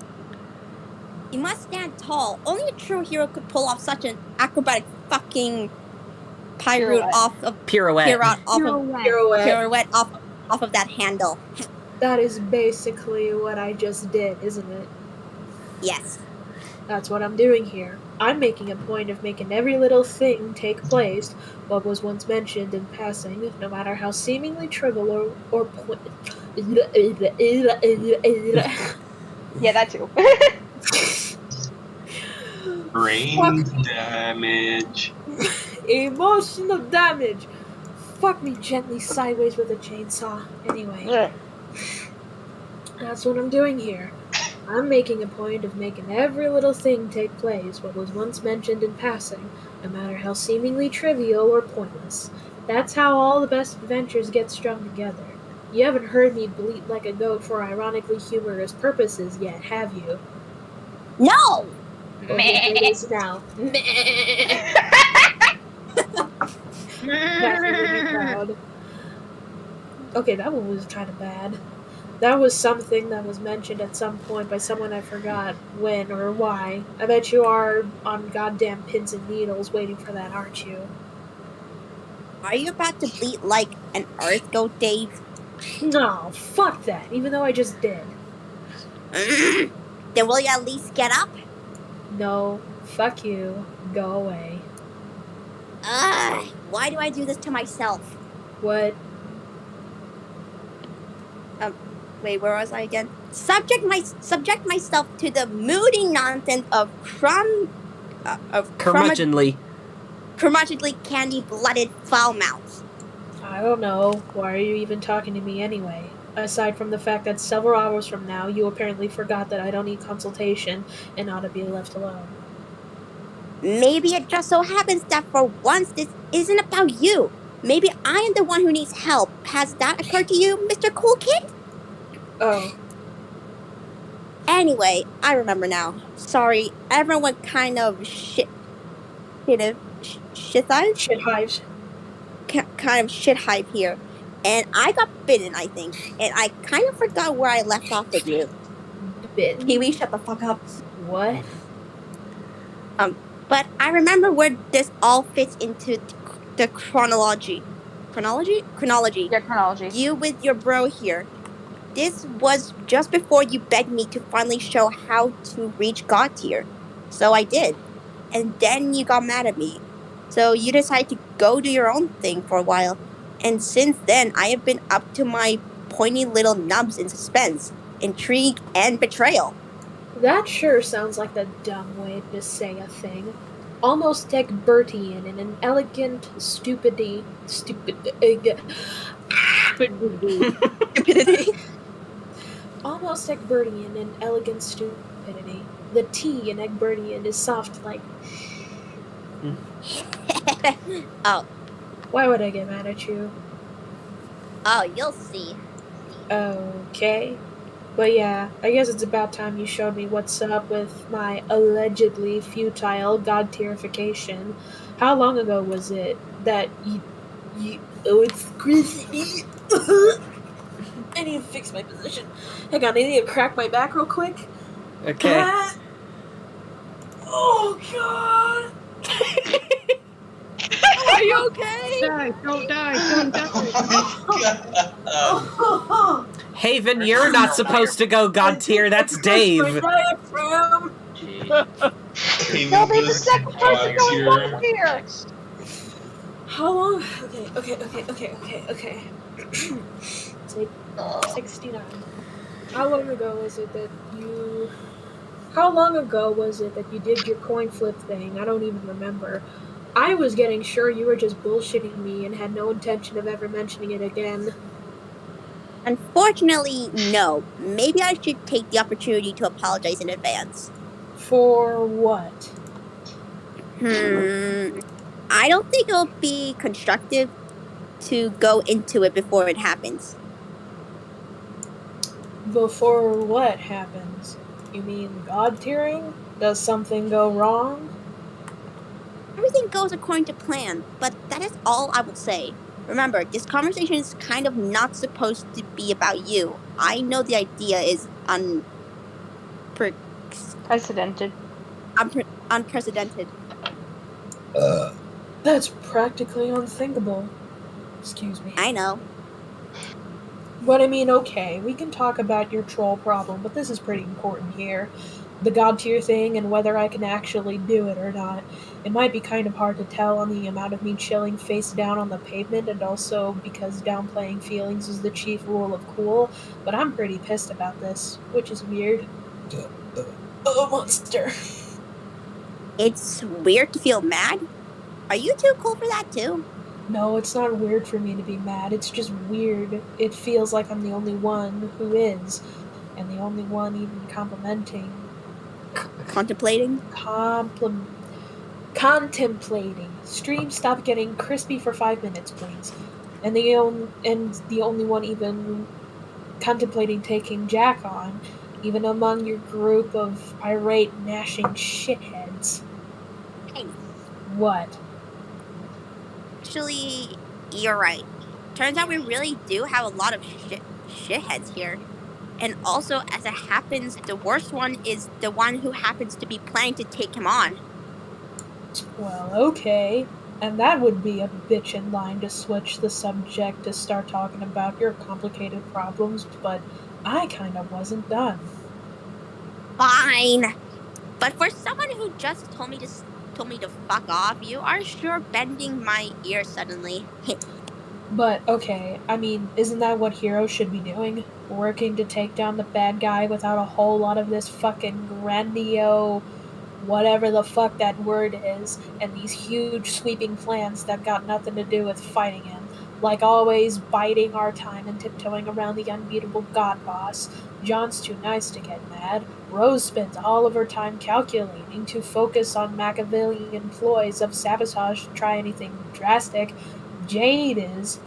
You must stand tall. Only a true hero could pull off such an acrobatic fucking pirouette Pirouette off of that handle. That is basically what I just did, isn't it? Yes. That's what I'm doing here. I'm making a point of making every little thing take place, what was once mentioned in passing, no matter how seemingly trivial or Yeah, that too. Brain damage. Emotional damage. Fuck me gently sideways with a chainsaw. Anyway. That's what I'm doing here. I'm making a point of making every little thing take place, what was once mentioned in passing, no matter how seemingly trivial or pointless. That's how all the best adventures get strung together. You haven't heard me bleat like a goat for ironically humorous purposes yet, have you? No! Well, here it is now. That's really proud. Okay, that one was kind of bad. That was something that was mentioned at some point by someone I forgot when or why. I bet you are on goddamn pins and needles waiting for that, aren't you? Are you about to bleat like an earth goat, Dave? No, fuck that, even though I just did. Then will you at least get up? No, fuck you. Go away. Why do I do this to myself? What? Wait, where was I again? Subject myself to the moody nonsense of curmudgeonly candy-blooded foul mouths. I don't know. Why are you even talking to me anyway? Aside from the fact that several hours from now, you apparently forgot that I don't need consultation and ought to be left alone. Maybe it just so happens that for once this isn't about you. Maybe I am the one who needs help. Has that occurred to you, Mr. Cool Kid? Oh. Anyway, I remember now. Sorry, everyone kind of shit hives here. And I got bitten, I think. And I kind of forgot where I left off with you. Bitten? Kiwi, shut the fuck up. What? But I remember where this all fits into the chronology. Chronology? Yeah, chronology. You with your bro here. This was just before you begged me to finally show how to reach God tier. So I did. And then you got mad at me. So you decided to go do your own thing for a while. And since then, I have been up to my pointy little nubs in suspense, intrigue, and betrayal. That sure sounds like the dumb way to say a thing. Almost Egbertian in an elegant stupidity. Almost Egbertian in elegant stupidity. The T in Egbertian is soft like. Oh. Why would I get mad at you? Oh, you'll see. Okay. But yeah, I guess it's about time you showed me what's up with my allegedly futile god tierification. How long ago was it that you oh, it's greasy. I need to fix my position. Hang on, I need to crack my back real quick. Okay. Oh god! Are you okay? Don't die. Haven, you're not supposed to go god tier. That's Dave. They'll be the second person going on here. How long? Okay. Take 69. How long ago was it that you did your coin flip thing? I don't even remember. I was getting sure you were just bullshitting me and had no intention of ever mentioning it again. Unfortunately, no. Maybe I should take the opportunity to apologize in advance. For what? I don't think it'll be constructive to go into it before it happens. Before what happens? You mean god tiering? Does something go wrong? Everything goes according to plan, but that is all I will say. Remember, this conversation is kind of not supposed to be about you. I know the idea is Precedented. Unprecedented. That's practically unthinkable. Excuse me. I know. But I mean, okay, we can talk about your troll problem, but this is pretty important here. The god tier thing and whether I can actually do it or not. It might be kind of hard to tell on the amount of me chilling face down on the pavement, and also because downplaying feelings is the chief rule of cool, but I'm pretty pissed about this, which is weird. Oh, monster. It's weird to feel mad. Are you too cool for that too? No, it's not weird for me to be mad. It's just weird. It feels like I'm the only one who is, and the only one even complimenting. Contemplating? Contemplating. Stream, stop getting crispy for 5 minutes, please. And the only one even contemplating taking Jack on, even among your group of irate, gnashing shitheads. Hey. What? Actually, you're right. Turns out we really do have a lot of shitheads here. And also, as it happens, the worst one is the one who happens to be planning to take him on. Well, okay. And that would be a bitch in line to switch the subject to start talking about your complicated problems, but I kind of wasn't done. Fine. But for someone who just told me to fuck off, you are sure bending my ear suddenly. But, okay, I mean, isn't that what heroes should be doing? Working to take down the bad guy without a whole lot of this fucking grandiose, whatever the fuck that word is, and these huge sweeping plans that got nothing to do with fighting him. Like always, biding our time and tiptoeing around the unbeatable god boss. John's too nice to get mad. Rose spends all of her time calculating to focus on Machiavellian ploys of sabotage to try anything drastic. Jade is,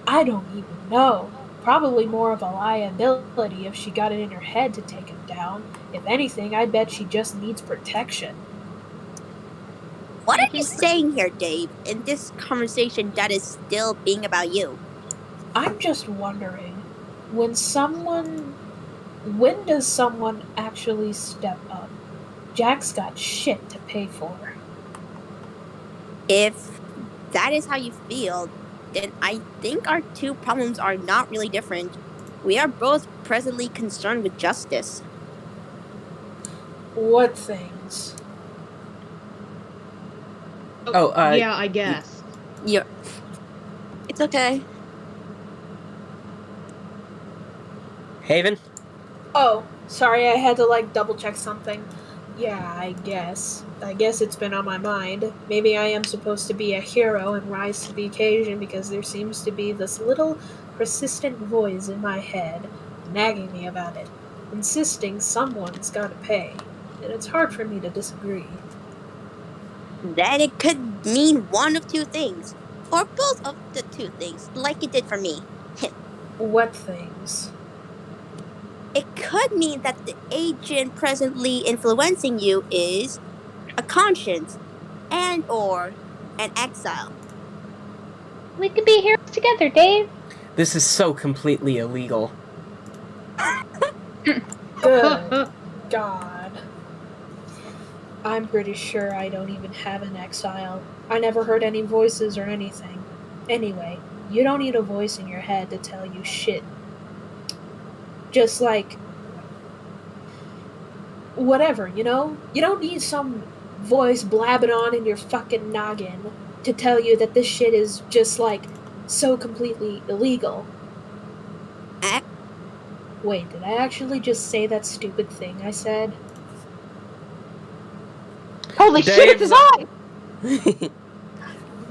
I don't even know, probably more of a liability if she got it in her head to take him down. If anything, I bet she just needs protection. What are you saying here, Dave, in this conversation that is still being about you? I'm just wondering, when does someone actually step up? Jack's got shit to pay for. If that is how you feel, then I think our two problems are not really different. We are both presently concerned with justice. What things? Yeah, I guess. Yeah. It's okay. Haven? Oh, sorry, I had to, double check something. Yeah, I guess. I guess it's been on my mind. Maybe I am supposed to be a hero and rise to the occasion because there seems to be this little persistent voice in my head nagging me about it, insisting someone's gotta pay. And it's hard for me to disagree. Then it could mean one of two things. Or both of the two things, like it did for me. What things? It could mean that the agent presently influencing you is a conscience and or an exile. We could be heroes together, Dave. This is so completely illegal. Good God. I'm pretty sure I don't even have an exile. I never heard any voices or anything. Anyway, you don't need a voice in your head to tell you shit. Just whatever, you know? You don't need some voice blabbing on in your fucking noggin to tell you that this shit is just, so completely illegal. Wait, did I actually just say that stupid thing I said? Holy shit, it's his eye!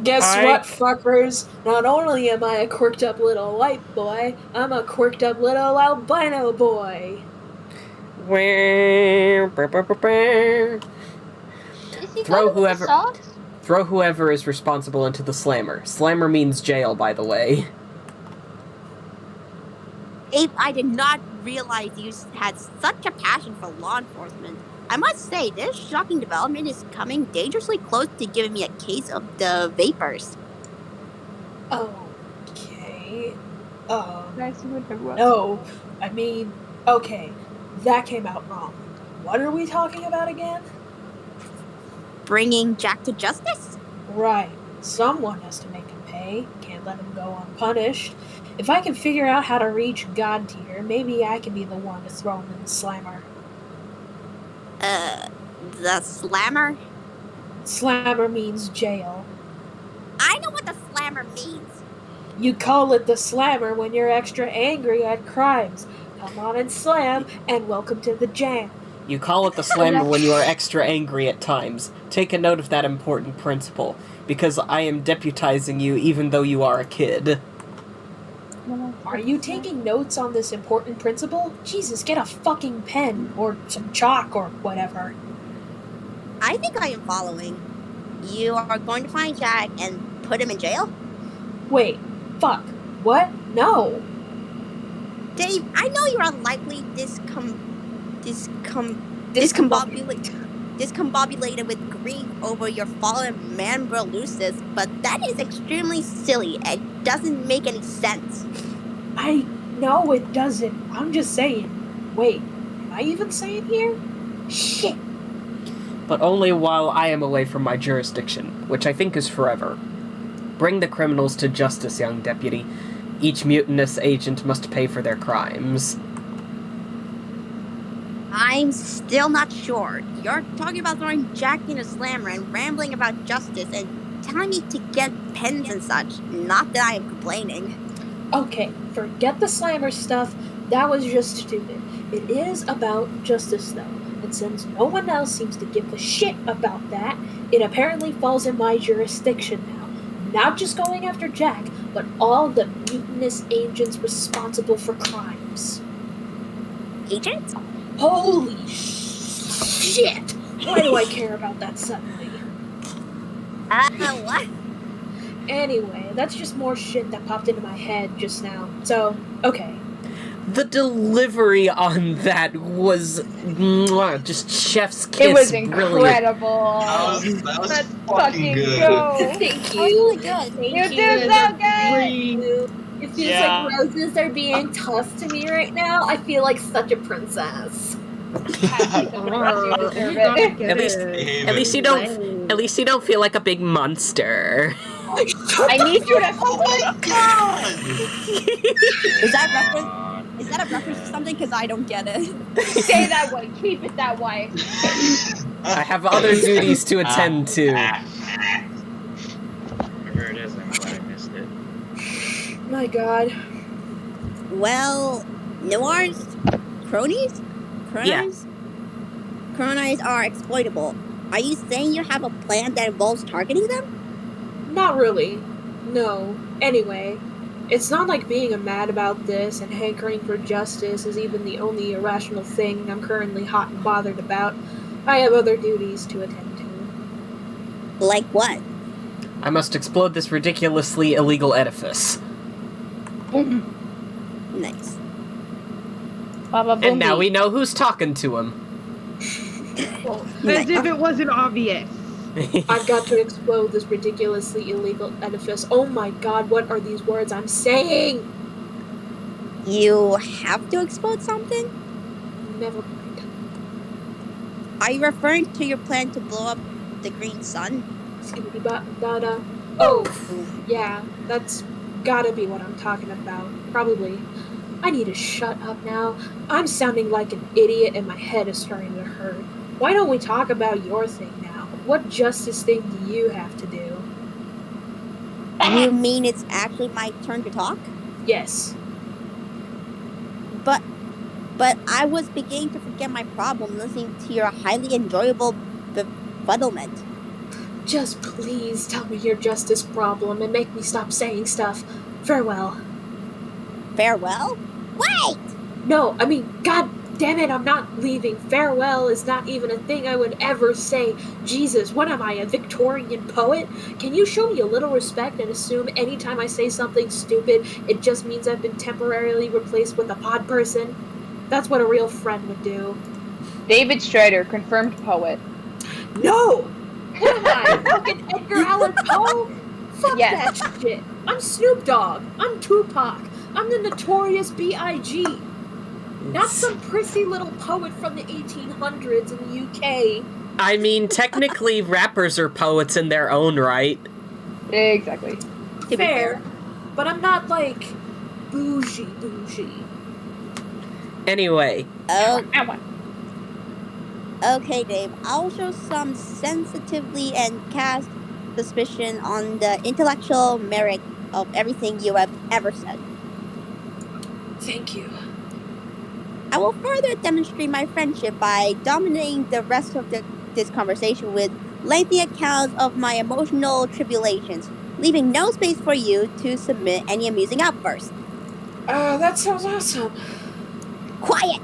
Guess what, fuckers? Not only am I a quirked up little white boy, I'm a quirked up little albino boy. Throw whoever is responsible into the slammer. Slammer means jail, by the way. Abe, I did not realize you had such a passion for law enforcement. I must say, this shocking development is coming dangerously close to giving me a case of the vapors. Okay. No, I mean, okay, that came out wrong. what are we talking about again? Bringing Jack to justice? Right. Someone has to make him pay. Can't let him go unpunished. If I can figure out how to reach God tier, maybe I can be the one to throw him in the slammer. The slammer? Slammer means jail. I know what the slammer means. You call it the slammer when you're extra angry at crimes. Come on and slam, and welcome to the jam. You call it the slammer when you are extra angry at times. Take a note of that important principle, because I am deputizing you even though you are a kid. Are you taking notes on this important principle? Jesus, get a fucking pen, or some chalk, or whatever. I think I am following. You are going to find Jack and put him in jail? Wait, fuck. What? No. Dave, I know you're unlikely discombobulated with grief over your fallen man bro Lucis, but that is extremely silly and doesn't make any sense. I know it doesn't. I'm just saying. Wait, am I even saying here? Shit. But only while I am away from my jurisdiction, which I think is forever. Bring the criminals to justice, young deputy. Each mutinous agent must pay for their crimes. I'm still not sure. You're talking about throwing Jack in a slammer and rambling about justice and telling me to get pens and such. Not that I am complaining. Okay, forget the slammer stuff. That was just stupid. It is about justice, though. And since no one else seems to give a shit about that, it apparently falls in my jurisdiction now. Not just going after Jack, but all the mutinous agents responsible for crimes. Agents? Holy shit! Why do I care about that suddenly? What? Anyway, that's just more shit that popped into my head just now. So, okay. The delivery on that was just chef's kiss. It was Brilliant. incredible. That was Let's fucking good. go. Thank Really you. good. You did so good. It feels like roses are being tossed to me right now. I feel like such a princess. At least you don't feel like a big monster. I need you to. Oh my god! Is that a reference to something? Because I don't get it. Stay that way. Keep it that way. I have other duties to attend to. Whatever it is, I'm glad I missed it. My god. Well, noirs? Cronies? Cronies? Cronies are exploitable. Are you saying you have a plan that involves targeting them? Not really. No. Anyway, it's not like being mad about this and hankering for justice is even the only irrational thing I'm currently hot and bothered about. I have other duties to attend to. Like what? I must explode this ridiculously illegal edifice. Nice. And now we know who's talking to him. As if it wasn't obvious. I've got to explode this ridiculously illegal edifice. Oh my god, what are these words I'm saying? You have to explode something? Never mind. Are you referring to your plan to blow up the green sun? Oh, yeah, that's gotta be what I'm talking about. Probably. I need to shut up now. I'm sounding like an idiot and my head is starting to hurt. Why don't we talk about your thing now? What justice thing do you have to do? You mean it's actually my turn to talk? Yes. But I was beginning to forget my problem listening to your highly enjoyable befuddlement. Just please tell me your justice problem and make me stop saying stuff. Farewell. Farewell? Wait! No, I mean, god damn it, I'm not leaving. Farewell is not even a thing I would ever say. Jesus, what am I, a Victorian poet? Can you show me a little respect and assume anytime I say something stupid, it just means I've been temporarily replaced with a pod person? That's what a real friend would do. David Strider, confirmed poet. No! What am I, fucking Edgar Allan Poe? Fuck Yes. that shit. I'm Snoop Dogg. I'm Tupac. I'm the Notorious B.I.G. Not some prissy little poet from the 1800s in the UK. I mean, technically, rappers are poets in their own right. Exactly. Fair, but I'm not, like, bougie. Anyway. Okay, Dave. I'll show some sensitivity and cast suspicion on the intellectual merit of everything you have ever said. Thank you. I will further demonstrate my friendship by dominating the rest of this conversation with lengthy accounts of my emotional tribulations, leaving no space for you to submit any amusing outbursts. That sounds awesome. Quiet!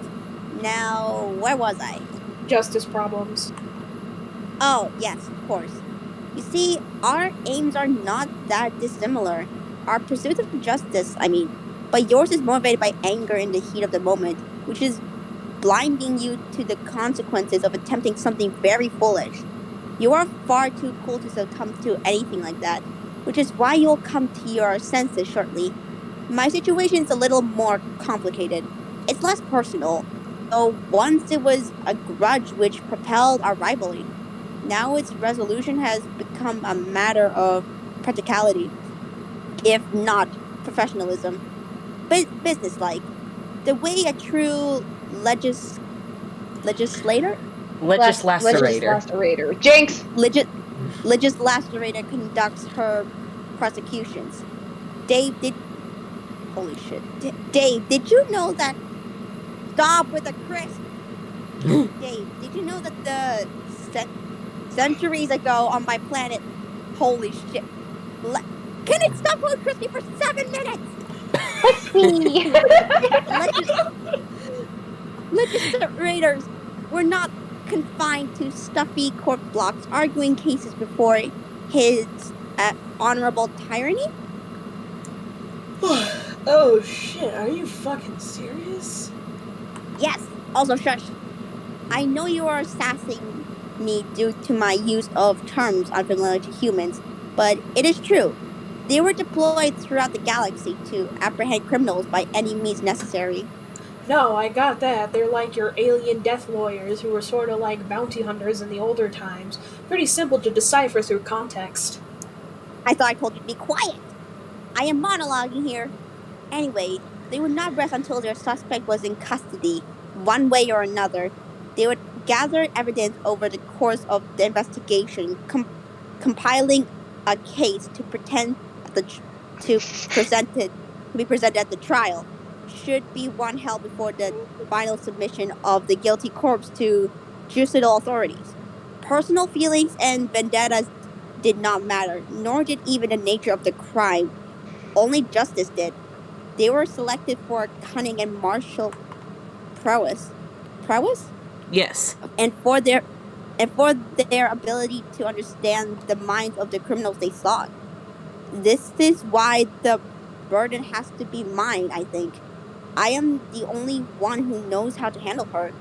Now, where was I? Justice problems. Oh, yes, of course. You see, our aims are not that dissimilar. Our pursuit of justice, but yours is motivated by anger in the heat of the moment, which is blinding you to the consequences of attempting something very foolish. You are far too cool to succumb to anything like that, which is why you'll come to your senses shortly. My situation is a little more complicated. It's less personal, though once it was a grudge which propelled our rivalry. Now its resolution has become a matter of practicality, if not professionalism, but businesslike. The way a true legislator? Legislator. Jinx! Legislator conducts her prosecutions. Dave, holy shit. Dave, did you know that... Stop with the crisp! Dave, did you know that the centuries ago on my planet... Holy shit. Can it stop going crispy for 7 minutes? Crispy! Legislators were not confined to stuffy court blocks arguing cases before his honorable tyranny? Oh shit, are you fucking serious? Yes, also shush. I know you are sassing me due to my use of terms unfamiliar to humans, but it is true. They were deployed throughout the galaxy to apprehend criminals by any means necessary. No, I got that. They're like your alien death lawyers who were sort of like bounty hunters in the older times. Pretty simple to decipher through context. I thought I told you to be quiet. I am monologuing here. Anyway, they would not rest until their suspect was in custody, one way or another. They would gather evidence over the course of the investigation, compiling a case to be presented at the trial. Should be one held before the final submission of the guilty corpse to judicial authorities. Personal feelings and vendettas did not matter, nor did even the nature of the crime. Only justice did. They were selected for cunning and martial prowess. Prowess? Yes. And for their ability to understand the minds of the criminals they sought. This is why the burden has to be mine, I think. I am the only one who knows how to handle her.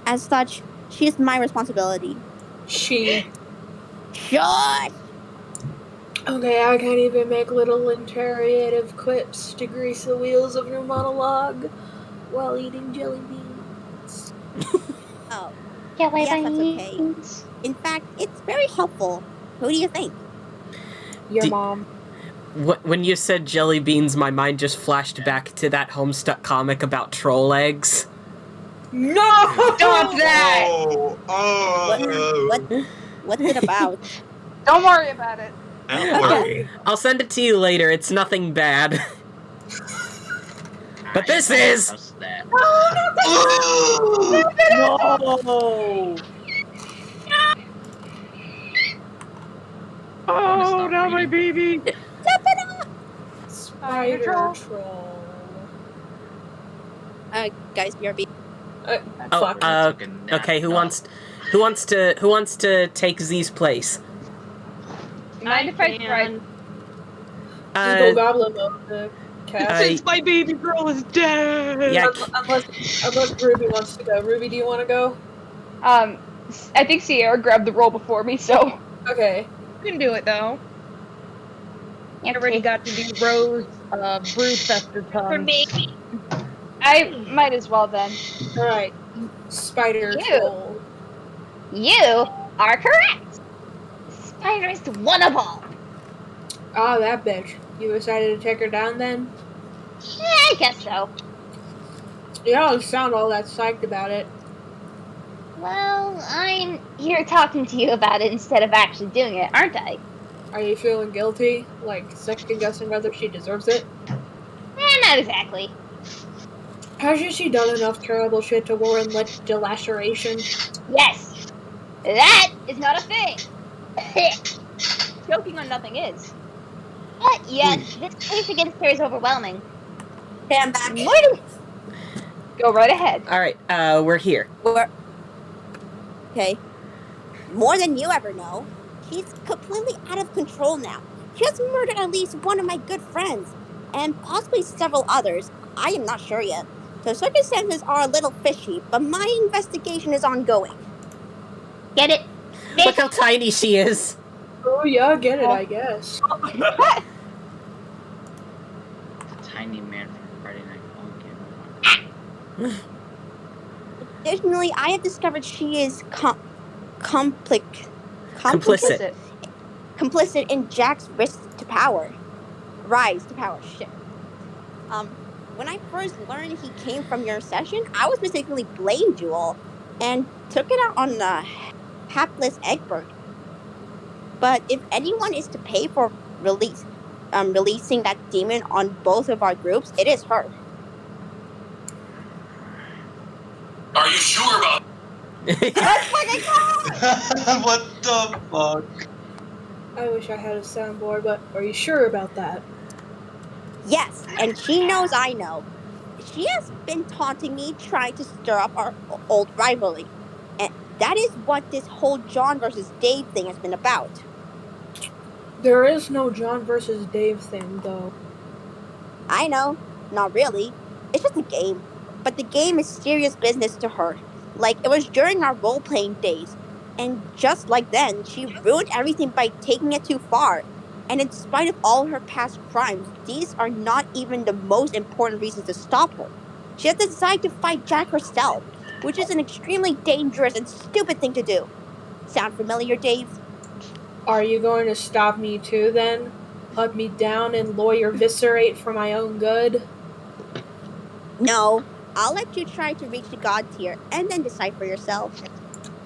As such, she is my responsibility. She. Shush! Okay, I can't even make little interrogative quips to grease the wheels of your monologue while eating jelly beans. Oh. Jelly yes, beans. that's okay. In fact, it's very helpful. Who do you think? Your mom. When you said jelly beans, my mind just flashed back to that Homestuck comic about troll eggs. No! Stop that! What's it about? Don't worry about it. Don't worry. I'll send it to you later. It's nothing bad. But this is... That. No! Oh, not my baby! Spider troll. Guys, BRB. Okay. Who wants to take Z's place? Mind if I try? Just go goblin mode. Since my baby girl is dead. Yeah. Unless Ruby wants to go. Ruby, do you want to go? I think Sierra grabbed the roll before me, so. Okay. You can do it though. I already got to do Rose, Broodfester tongue. For me. I might as well then. Alright. Spider You. troll. You are correct. Spider is one of all. Ah, that bitch. You decided to take her down then? I guess so. You don't sound all that psyched about it. Well, I'm here talking to you about it instead of actually doing it, aren't I? Are you feeling guilty? Like, second guessing whether she deserves it? Not exactly. Hasn't she done enough terrible shit to warrant delaceration? Yes. That is not a thing. Joking on nothing is. But yes, this case against her is overwhelming. Okay, I'm back. Go right ahead. All right, we're here. Okay. More than you ever know. She's completely out of control now. She has murdered at least one of my good friends, and possibly several others. I am not sure yet. The circumstances are a little fishy, but my investigation is ongoing. Get it? Look how tiny she is. Oh yeah, I get it, I guess. Tiny man from Friday Night Funkin'. Additionally, I have discovered she is complicit in Jack's rise to power. Shit. When I first learned he came from your session, I was mistakenly blamed you all and took it out on the hapless Egbert. But if anyone is to pay for releasing that demon on both of our groups, it is her. Are you sure about That's what I call. What the fuck? I wish I had a soundboard, but are you sure about that? Yes, and she knows I know. She has been taunting me, trying to stir up our old rivalry. And that is what this whole John versus Dave thing has been about. There is no John versus Dave thing, though. I know. Not really. It's just a game. But the game is serious business to her. Like, it was during our role-playing days. And just like then, she ruined everything by taking it too far. And in spite of all her past crimes, these are not even the most important reasons to stop her. She has decided to fight Jack herself, which is an extremely dangerous and stupid thing to do. Sound familiar, Dave? Are you going to stop me too, then? Hunt me down and lawyer viscerate for my own good? No. I'll let you try to reach the God tier, and then decide for yourself.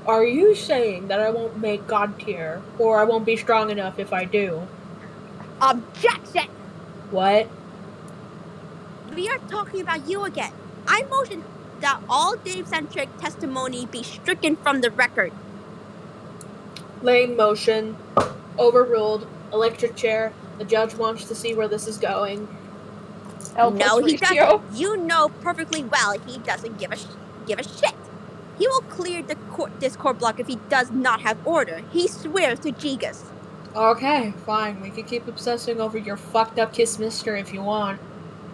Are you saying that I won't make God tier, or I won't be strong enough if I do? Objection! What? We are talking about you again. I motion that all Dave-centric testimony be stricken from the record. Lane motion. Overruled. Electric chair. The judge wants to see where this is going. No, he doesn't. You know perfectly well he doesn't give a shit. He will clear this court block if he does not have order. He swears to Gigas. Okay, fine. We can keep obsessing over your fucked up kiss mister if you want.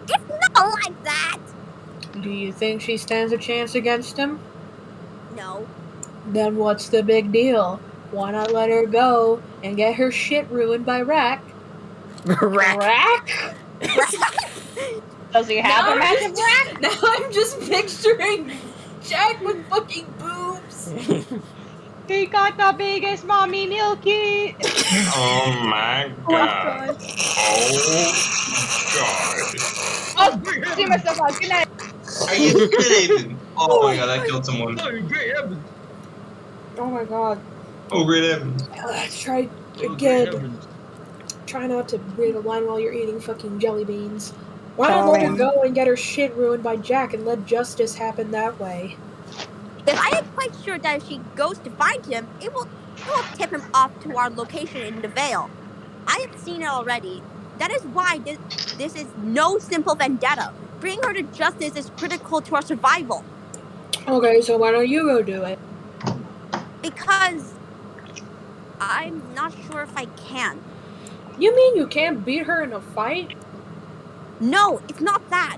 It's not like that! Do you think she stands a chance against him? No. Then what's the big deal? Why not let her go and get her shit ruined by Rack? Rack? Does he have a magic rack? Now I'm just picturing Jack with fucking boobs. He got the biggest mommy milky. Oh my god. Oh, see myself out. Good night. Are you kidding? Oh my god, I killed someone. Oh my god. Oh, great heavens. Let's try again. Try not to read a line while you're eating fucking jelly beans. Why not let her go and get her shit ruined by Jack and let justice happen that way? But I am quite sure that if she goes to find him, it will tip him off to our location in the Vale. I have seen it already. That is why this is no simple vendetta. Bringing her to justice is critical to our survival. Okay, so why don't you go do it? Because I'm not sure if I can. You mean you can't beat her in a fight? No, it's not that.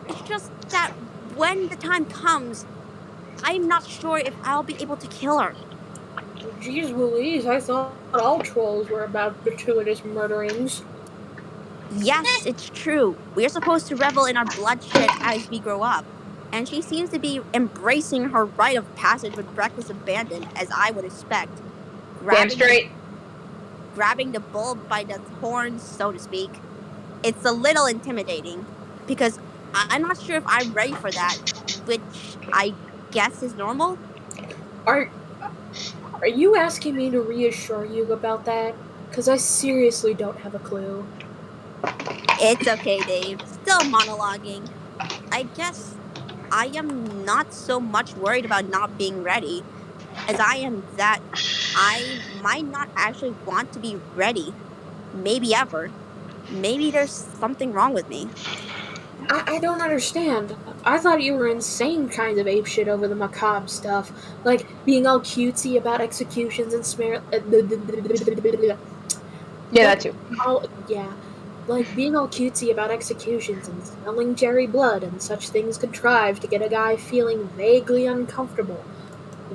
It's just that when the time comes, I'm not sure if I'll be able to kill her. Jeez Louise, I thought all trolls were about gratuitous murderings. Yes, it's true. We are supposed to revel in our bloodshed as we grow up. and she seems to be embracing her rite of passage with reckless abandon, as I would expect. Damn straight. Grabbing the bull by the horns, so to speak. It's a little intimidating, because I'm not sure if I'm ready for that, which I guess is normal. Are you asking me to reassure you about that? Because I seriously don't have a clue. It's okay, Dave. Still monologuing. I guess I am not so much worried about not being ready, as I am that I might not actually want to be ready. Maybe ever. Maybe there's something wrong with me. I don't understand. I thought you were insane kind of apeshit over the macabre stuff. Like, being all cutesy about executions and Yeah, that too. Like being all cutesy about executions and smelling cherry blood and such things contrived to get a guy feeling vaguely uncomfortable.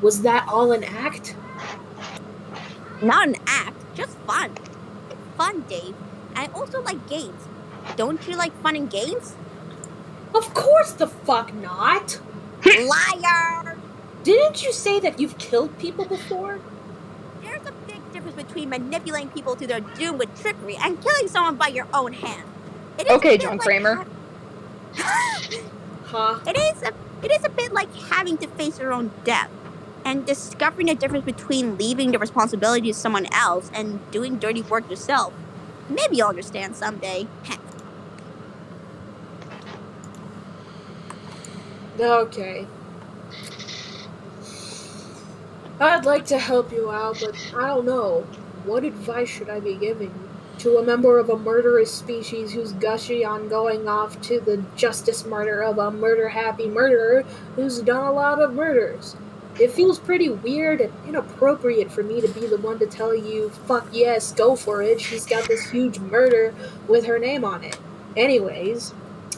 Was that all an act? Not an act, just fun. Fun, Dave. I also like games. Don't you like fun and games? Of course the fuck not! Liar! Didn't you say that you've killed people before? There's a big difference between manipulating people to their doom with trickery and killing someone by your own hand. Okay, John Kramer. Huh? It is a bit like having to face your own death and discovering the difference between leaving the responsibility to someone else and doing dirty work yourself. Maybe you'll understand someday. Okay. I'd like to help you out, but I don't know. What advice should I be giving to a member of a murderous species who's gushy on going off to the justice murder of a murder-happy murderer who's done a lot of murders? It feels pretty weird and inappropriate for me to be the one to tell you, fuck yes, go for it, she's got this huge murder with her name on it. Anyways,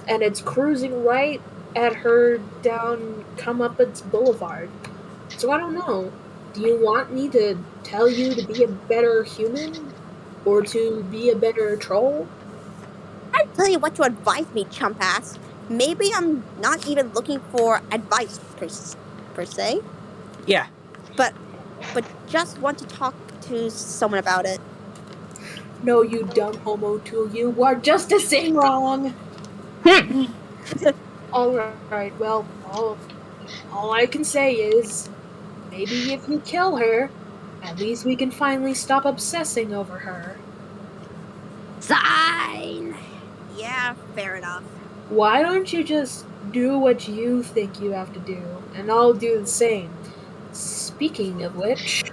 and it's cruising right at her down Comeuppance Boulevard. So I don't know. Do you want me to tell you to be a better human? Or to be a better troll? I'd tell you what to advise me, chump ass. Maybe I'm not even looking for advice per se. Yeah. But just want to talk to someone about it. No, you dumb homo tool, you are just the same wrong. Alright, well, all I can say is, maybe if you kill her, at least we can finally stop obsessing over her. Sign! Yeah, fair enough. Why don't you just do what you think you have to do, and I'll do the same. Speaking of which...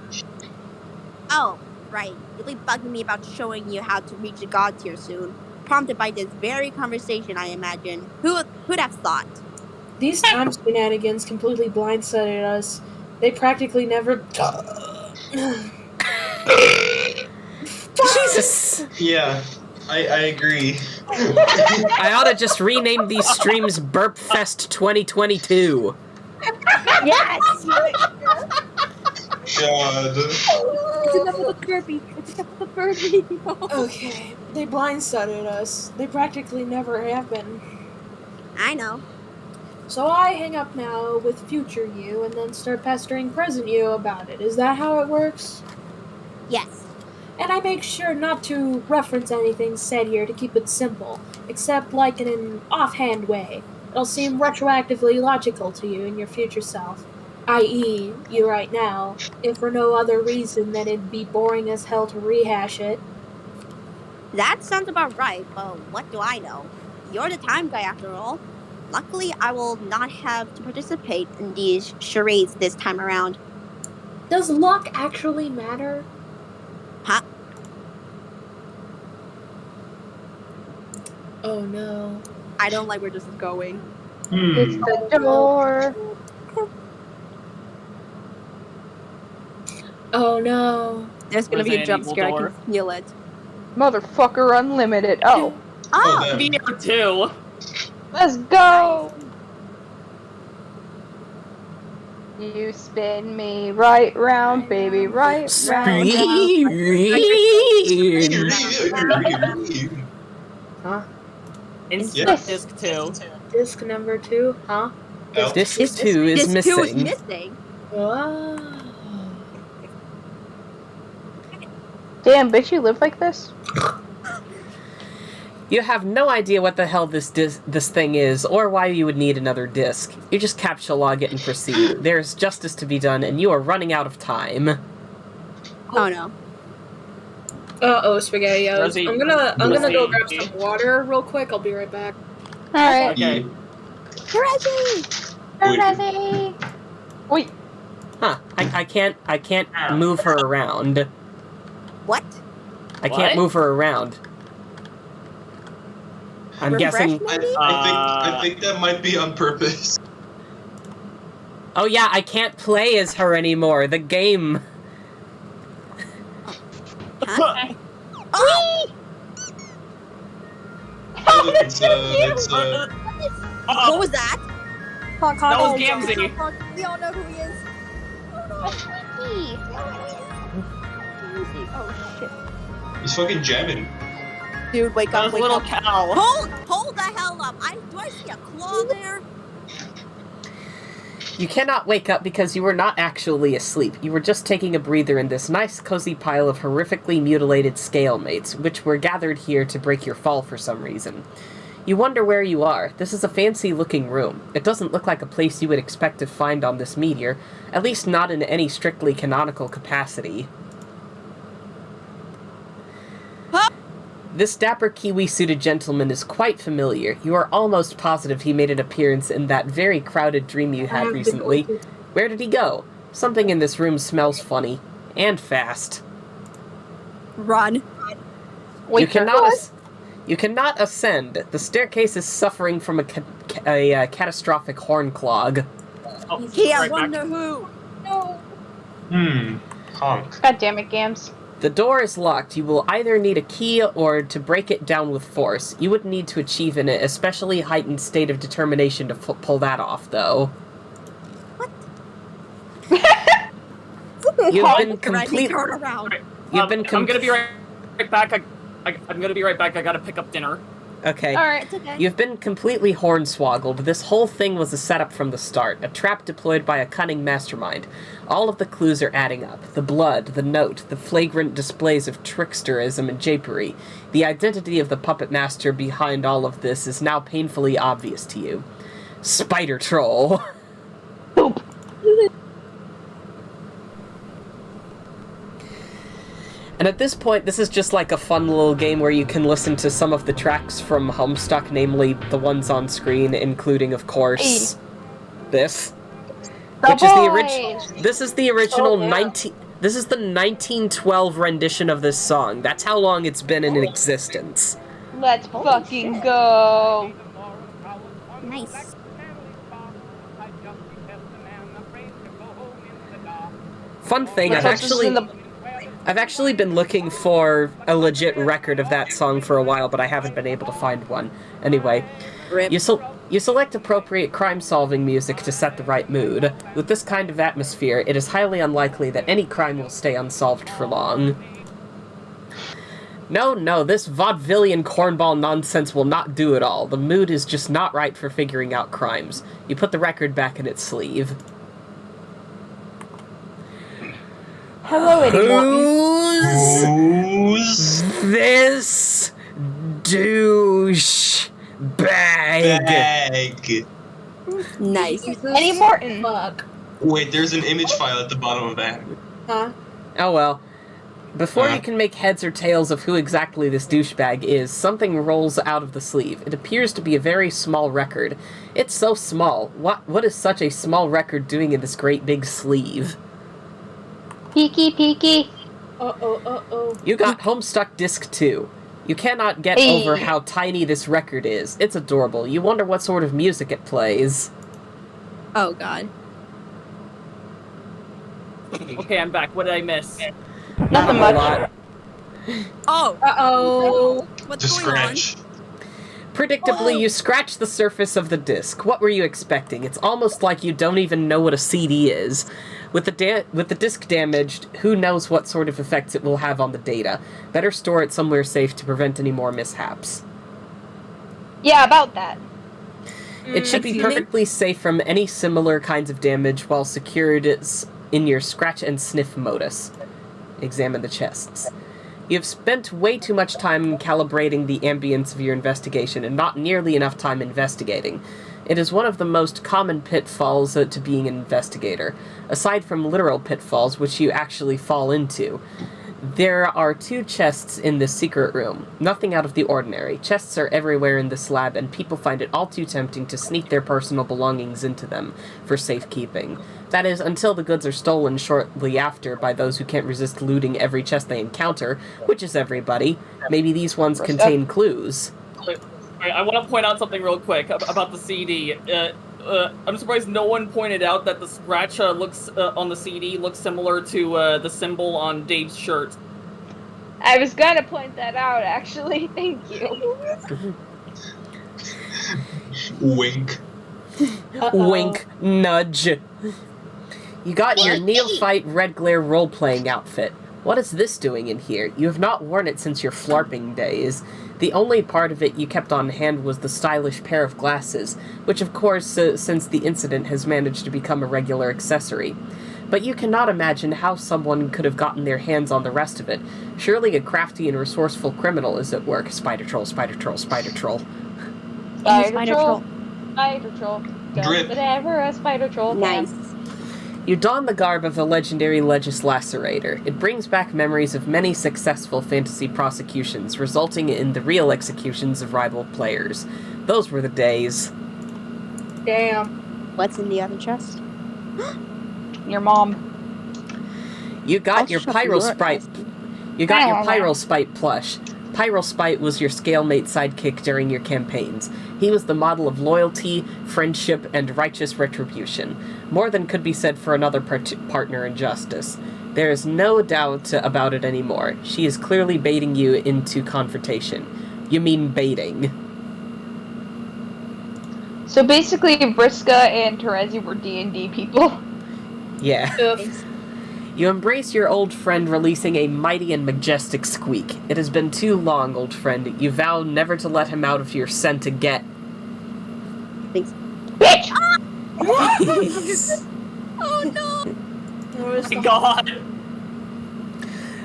Oh, right. You'll be bugging me about showing you how to reach the god tier soon. Prompted by this very conversation, I imagine. Who'd have thought? These time shenanigans completely blindsided us. They practically never... Jesus! Yeah, I agree. I ought to just rename these streams Burp Fest 2022. Yes! God. It's enough with the burpee. It's enough with the burpee. Okay, they blindsided us. They practically never happen. I know. So I hang up now with future you and then start pestering present you about it. Is that how it works? Yes. And I make sure not to reference anything said here to keep it simple, except like in an offhand way. It'll seem retroactively logical to you in your future self, i.e., you right now, if for no other reason than it'd be boring as hell to rehash it. That sounds about right, but what do I know? You're the time guy after all. Luckily, I will not have to participate in these charades this time around. Does luck actually matter? Huh? Oh no. I don't like where this is going. It's the door. Oh no. There's gonna be a Resident jump Evil scare, I door. can feel it. Motherfucker Unlimited. Oh. Oh! Me too. Let's go! You spin me right round, baby, right round. Huh? Instant Yes. disc 2. Disc number 2, huh? Disc 2 is Disc 2 is missing. missing. Wow. Damn, bitch, you live like this? You have no idea what the hell this thing is, or why you would need another disc. You just capture log it and proceed. There's justice to be done, and you are running out of time. Oh no. Uh-oh, SpaghettiOs. Rosie, I'm gonna go grab Rosie. some water real quick. I'll be right back. Alright. Okay. Ready? Wait. Huh? I can't move her around. What? I can't move her around. I'm guessing. I think that might be on purpose. Oh yeah, I can't play as her anymore. The game. Huh? It's What was that? Honk, honk, That was honk, Gamzee. honk, honk. We all know who he is. Oh shit. He's fucking jamming. Dude, wake That up, was wake little up. cow. Hold the hell up. Do I see a claw there? You cannot wake up because you were not actually asleep. You were just taking a breather in this nice, cozy pile of horrifically mutilated scale mates, which were gathered here to break your fall for some reason. You wonder where you are. This is a fancy-looking room. It doesn't look like a place you would expect to find on this meteor, at least not in any strictly canonical capacity. This dapper Kiwi-suited gentleman is quite familiar. You are almost positive he made an appearance in that very crowded dream you had recently. Where did he go? Something in this room smells funny. And fast. Run. You cannot ascend. The staircase is suffering from a catastrophic horn clog. Oh, He, I right back. wonder who. No. Honk. God damn it, Gams. The door is locked. You will either need a key or to break it down with force. You would need to achieve an especially heightened state of determination to pull that off, though. What? You've been completely turn around. You've been. I'm gonna be right back. I'm gonna be right back. I gotta pick up dinner. Okay. Alright. It's okay. You've been completely hornswoggled. This whole thing was a setup from the start, a trap deployed by a cunning mastermind. All of the clues are adding up. The blood, the note, the flagrant displays of tricksterism and japery. The identity of the puppet master behind all of this is now painfully obvious to you. Spider Troll. And at this point, this is just like a fun little game where you can listen to some of the tracks from Homestuck, namely the ones on screen, including, of course, this. Which is the original. This is the original 19. This is the 1912 rendition of this song. That's how long it's been in existence. Let's fucking go. Nice. Fun thing, I've actually been looking for a legit record of that song for a while, but I haven't been able to find one. Anyway, Rip. you select appropriate crime-solving music to set the right mood. With this kind of atmosphere, it is highly unlikely that any crime will stay unsolved for long. No, this vaudevillian cornball nonsense will not do it all. The mood is just not right for figuring out crimes. You put the record back in its sleeve. Hello, Who's this douche bag? Nice. Eddie Morton. Fuck. Wait, there's an image file at the bottom of that. Huh? Oh well. Before you can make heads or tails of who exactly this douchebag is, something rolls out of the sleeve. It appears to be a very small record. It's so small. What is such a small record doing in this great big sleeve? Peeky, peeky. Uh-oh. You got Homestuck Disc 2. You cannot get over how tiny this record is. It's adorable. You wonder what sort of music it plays. Oh god. Okay, I'm back. What did I miss? Nothing much. Oh. Uh-oh. What's Just going on? scratch. Predictably, you scratch the surface of the disc. What were you expecting? It's almost like you don't even know what a CD is. With the disc damaged, who knows what sort of effects it will have on the data. Better store it somewhere safe to prevent any more mishaps. Yeah, about that. It should be perfectly safe from any similar kinds of damage while secured in your scratch and sniff modus. Examine the chests. You have spent way too much time calibrating the ambience of your investigation and not nearly enough time investigating. It is one of the most common pitfalls to being an investigator, aside from literal pitfalls which you actually fall into. There are 2 chests in this secret room. Nothing out of the ordinary. Chests are everywhere in this lab, and people find it all too tempting to sneak their personal belongings into them for safekeeping. That is, until the goods are stolen shortly after by those who can't resist looting every chest they encounter, which is everybody. Maybe these ones contain clues. I want to point out something real quick about the CD. I'm surprised no one pointed out that the scratch looks on the CD looks similar to the symbol on Dave's shirt. I was gonna point that out, actually. Thank you. Wink. Wink. Nudge. You got your neophyte red glare role-playing outfit. What is this doing in here? You have not worn it since your flarping days. The only part of it you kept on hand was the stylish pair of glasses, which of course, since the incident, has managed to become a regular accessory. But you cannot imagine how someone could have gotten their hands on the rest of it. Surely a crafty and resourceful criminal is at work. Spider troll, spider troll, spider troll. Spider troll. Spider troll. Drip. Whatever a spider troll can. Nice. You don the garb of the legendary Legis Lacerator. It brings back memories of many successful fantasy prosecutions, resulting in the real executions of rival players. Those were the days. Damn. What's in the other chest? Your mom. You got your Pyrospite. You got your Pyrospite plush. Pyrospite was your scalemate sidekick during your campaigns. He was the model of loyalty, friendship, and righteous retribution. More than could be said for another partner in justice. There is no doubt about it anymore. She is clearly baiting you into confrontation. You mean baiting. So basically, Vriska and Terezi were D&D people. Yeah. Oof. You embrace your old friend, releasing a mighty and majestic squeak. It has been too long, old friend. You vow never to let him out of your scent again. Thanks. Bitch! Oh no! Oh my god!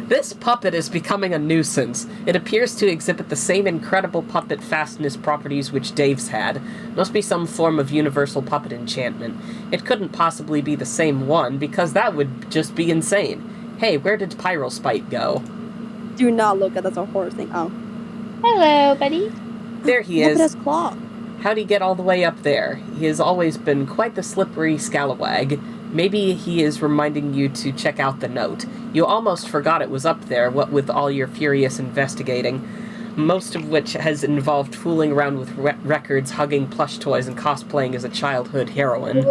This puppet is becoming a nuisance. It appears to exhibit the same incredible puppet fastness properties which Dave's had. Must be some form of universal puppet enchantment. It couldn't possibly be the same one, because that would just be insane. Hey, where did Pyrospite go? Do not look at that's a horror thing. Oh. Hello, buddy. There he Look is. at his claw. How'd he get all the way up there? He has always been quite the slippery scalawag. Maybe he is reminding you to check out the note. You almost forgot it was up there, what with all your furious investigating, most of which has involved fooling around with records, hugging plush toys, and cosplaying as a childhood heroine.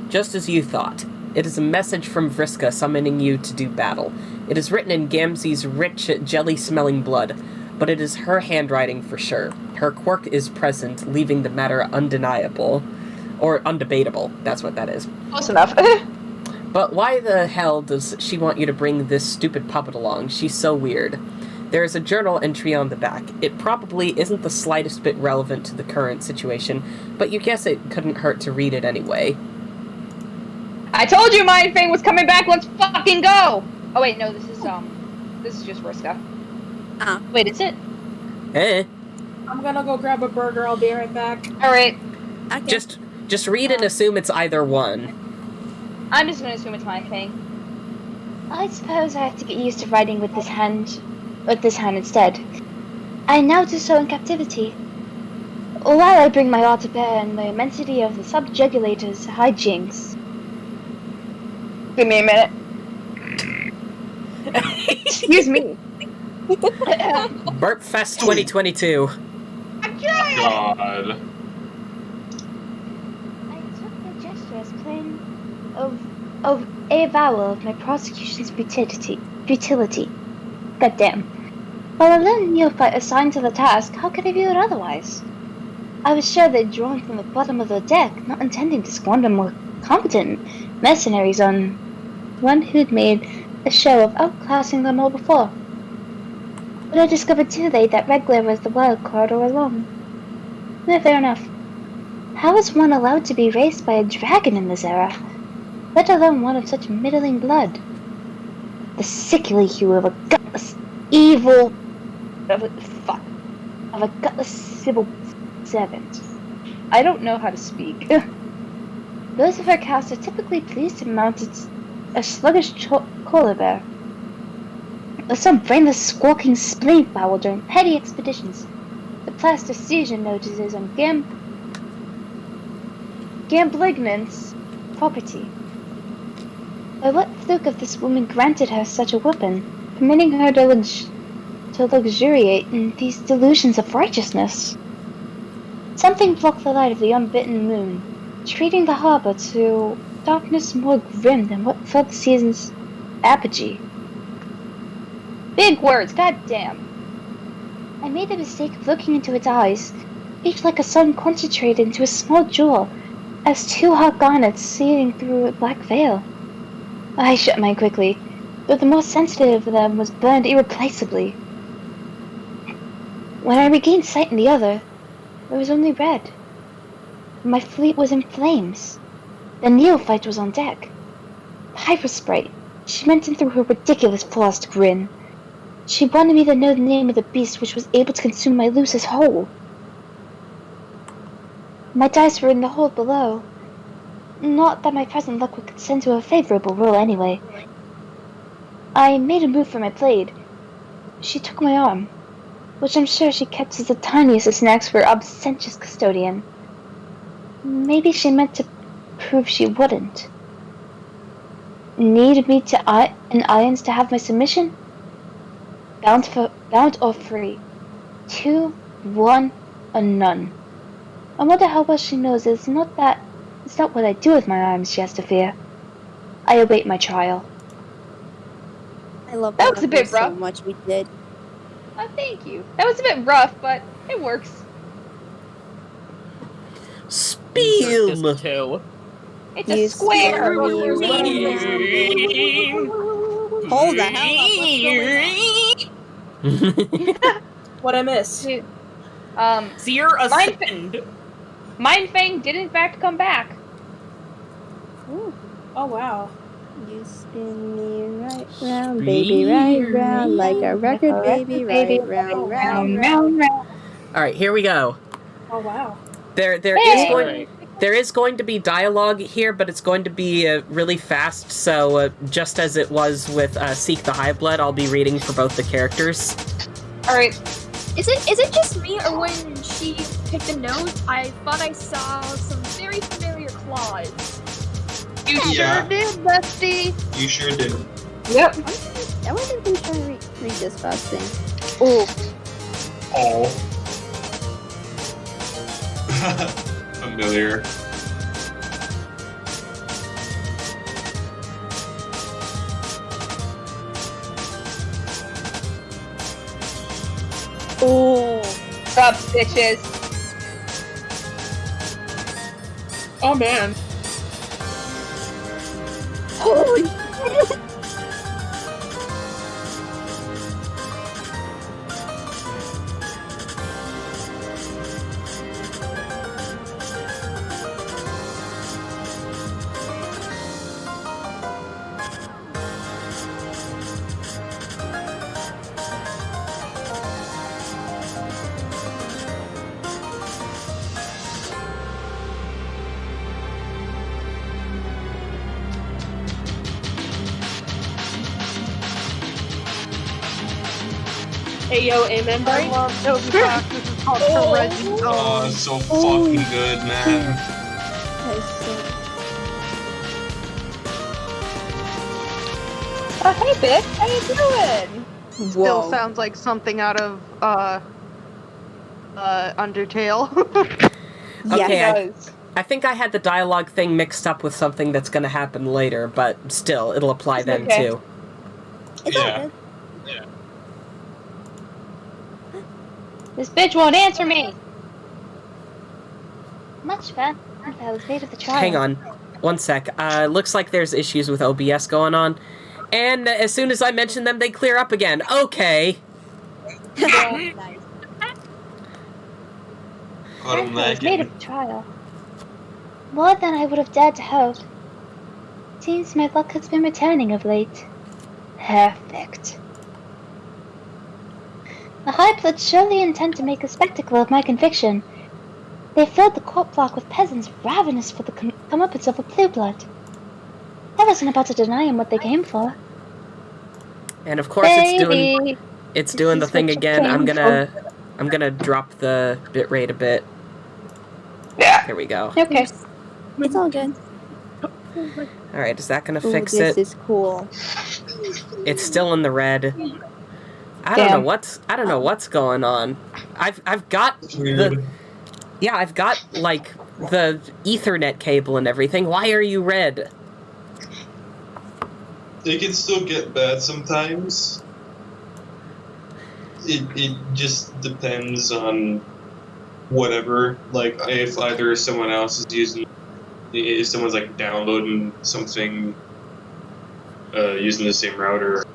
Just as you thought. It is a message from Vriska summoning you to do battle. It is written in Gamzee's rich, jelly-smelling blood, but it is her handwriting for sure. Her quirk is present, leaving the matter undeniable. Or undebatable, that's what that is. Close enough. But why the hell does she want you to bring this stupid puppet along? She's so weird. There is a journal entry on the back. It probably isn't the slightest bit relevant to the current situation, but you guess it couldn't hurt to read it anyway. I told you Mind Fang was coming back, let's fucking go! Oh wait, no, this is just Vriska. Wait, is it? Eh? I'm gonna go grab a burger, I'll be right back. Alright. Okay. Just read and assume it's either one. I'm just gonna assume it's Mind Fang. I suppose I have to get used to writing with this hand instead. I now do so in captivity. While I bring my art to bear on the immensity of the subjugulator's hijinks. Give me a minute. Excuse me. Burpfest 2022. God. I took the gesture as plain of a avowal of my prosecution's futility. Goddamn. While a lone neophyte assigned to the task, how could I view it otherwise? I was sure they'd drawn from the bottom of the deck, not intending to squander more competent mercenaries on one who'd made a show of outclassing them all before. But I discovered too late that red glare was the wild card all along. Fair enough. How is one allowed to be raised by a dragon in this era? Let alone one of such middling blood. The sickly hue of a gutless, evil... of a gutless civil servant. I don't know how to speak. Those of her caste are typically pleased to mount a sluggish koala bear, or some brainless squawking spleen fowl during petty expeditions. The plasticine notices on Gamblignant's property. By what fluke of this woman granted her such a weapon, permitting her to luxuriate in these delusions of righteousness? Something blocked the light of the unbitten moon, treating the harbor to darkness more grim than what filled the season's apogee. Big words, goddamn. I made the mistake of looking into its eyes, each like a sun concentrated into a small jewel, as two hot garnets seething through a black veil. I shut mine quickly, though the most sensitive of them was burned irreplaceably. When I regained sight in the other, there was only red. My fleet was in flames. The neophyte was on deck. Hyper Sprite, she mentioned through her ridiculous forced grin. She wanted me to know the name of the beast which was able to consume my Lucis whole. My dice were in the hold below. Not that my present luck would consent to a favorable roll anyway. I made a move for my blade. She took my arm, which I'm sure she kept as the tiniest of snacks for her obscenious custodian. Maybe she meant to prove she wouldn't. Need me to in irons to have my submission? Bound or free. 2, 1, or none. I wonder how well she knows it's not what I do with my arms she has to fear. I await my trial. I love That was a bit rough. so much we did. Oh, thank you. That was a bit rough, but it works. Spiel! It's a square. Hold the hell up. What I missed? Seer ascend. Mindfang did in fact come back. Ooh. Oh wow. You spin me right round, baby, right round, like a record, baby, right round, round, round. Alright, here we go. Oh wow. There is going to be dialogue here, but it's going to be really fast, so just as it was with Seek the High Blood, I'll be reading for both the characters. Alright. Is it just me, or when she picked a note, I thought I saw some very familiar claws? You sure did, Bestie. You sure did. Yep. I wasn't even trying to read this fast thing. Ooh. Oh. Familiar. Ooh. Sup, bitches. Oh man. Holy Hey yo, amen, I buddy. love Toby Fox. This is called Percy. Oh, it's so fucking good, man. Hey, bitch. How you doing? Whoa. Still sounds like something out of Undertale. Okay, I think I had the dialogue thing mixed up with something that's going to happen later, but still, it'll apply then okay. too. It's all good. This bitch won't answer me! Much fun. I was made of the trial. Hang on, one sec. Looks like there's issues with OBS going on. And as soon as I mention them, they clear up again. Okay. Nice. Was made of trial. More than I would have dared to hope. Seems my luck has been returning of late. Perfect. The High Blood surely intend to make a spectacle of my conviction. They filled the court block with peasants ravenous for the comeuppance of a blue blood. I wasn't about to deny them what they came for. And of course it's doing the thing again. I'm gonna drop the bitrate a bit. Yeah. Here we go. Okay. It's all good. Alright, is that gonna Ooh, fix this it? is cool. It's still in the red. I don't know what's going on. I've got I've got like the Ethernet cable and everything. Why are you red? It can still get bad sometimes. It just depends on whatever. Like if either someone else is using, if someone's like downloading something using the same router.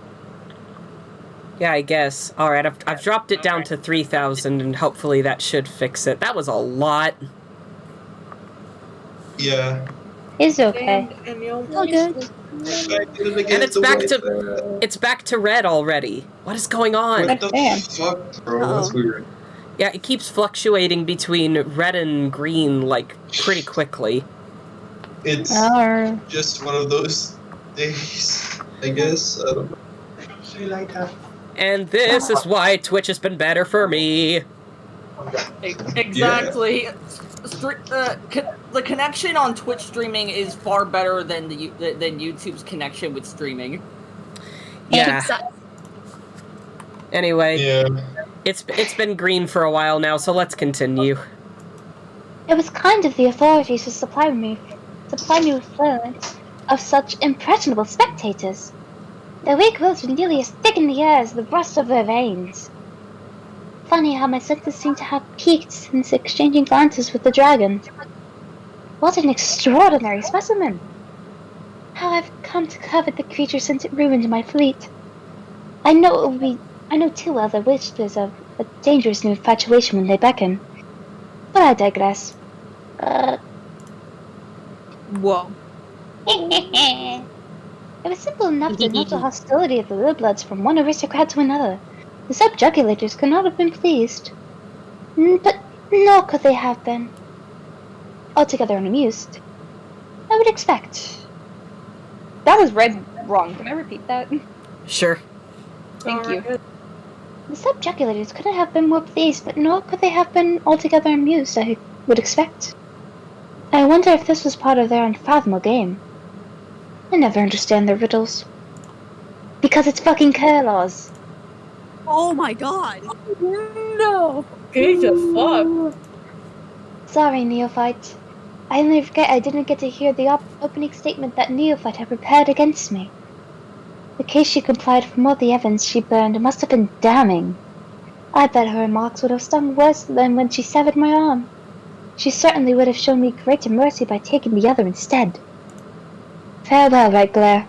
Yeah, I guess. Alright, I've dropped it down to 3,000 and hopefully that should fix it. That was a lot. Yeah. It's okay. All good. And it's back to red already. What is going on? What the fuck, bro? That's weird. Yeah, it keeps fluctuating between red and green like pretty quickly. It's just one of those days, I guess. I don't know. And this is why Twitch has been better for me. Exactly. The connection on Twitch streaming is far better than than YouTube's connection with streaming. Yeah. Anyway, yeah. It's been green for a while now, so let's continue. It was kind of the authorities to supply me with fluids of such impressionable spectators. Their weak wills were nearly as thick in the air as the rust of their veins. Funny how my senses seem to have peaked since exchanging glances with the dragon. What an extraordinary specimen! How I've come to covet the creature since it ruined my fleet. I know too well the whispers of a dangerous new infatuation when they beckon. But I digress. Whoa. It was simple enough to note the hostility of the Little Bloods from one aristocrat to another. The subjugulators could not have been pleased. But nor could they have been altogether unamused. I would expect. That was read wrong. Can I repeat that? Sure. Thank you. The subjugulators couldn't have been more pleased, but nor could they have been altogether amused, I would expect. I wonder if this was part of their unfathomable game. I never understand their riddles. Because it's fucking Curlaws. Oh my god. No. Jesus fuck. Sorry, Neophyte. I didn't get to hear the opening statement that Neophyte had prepared against me. The case she complied from all the evidence she burned must have been damning. I bet her remarks would have stung worse than when she severed my arm. She certainly would have shown me greater mercy by taking the other instead. Farewell, Red Glare.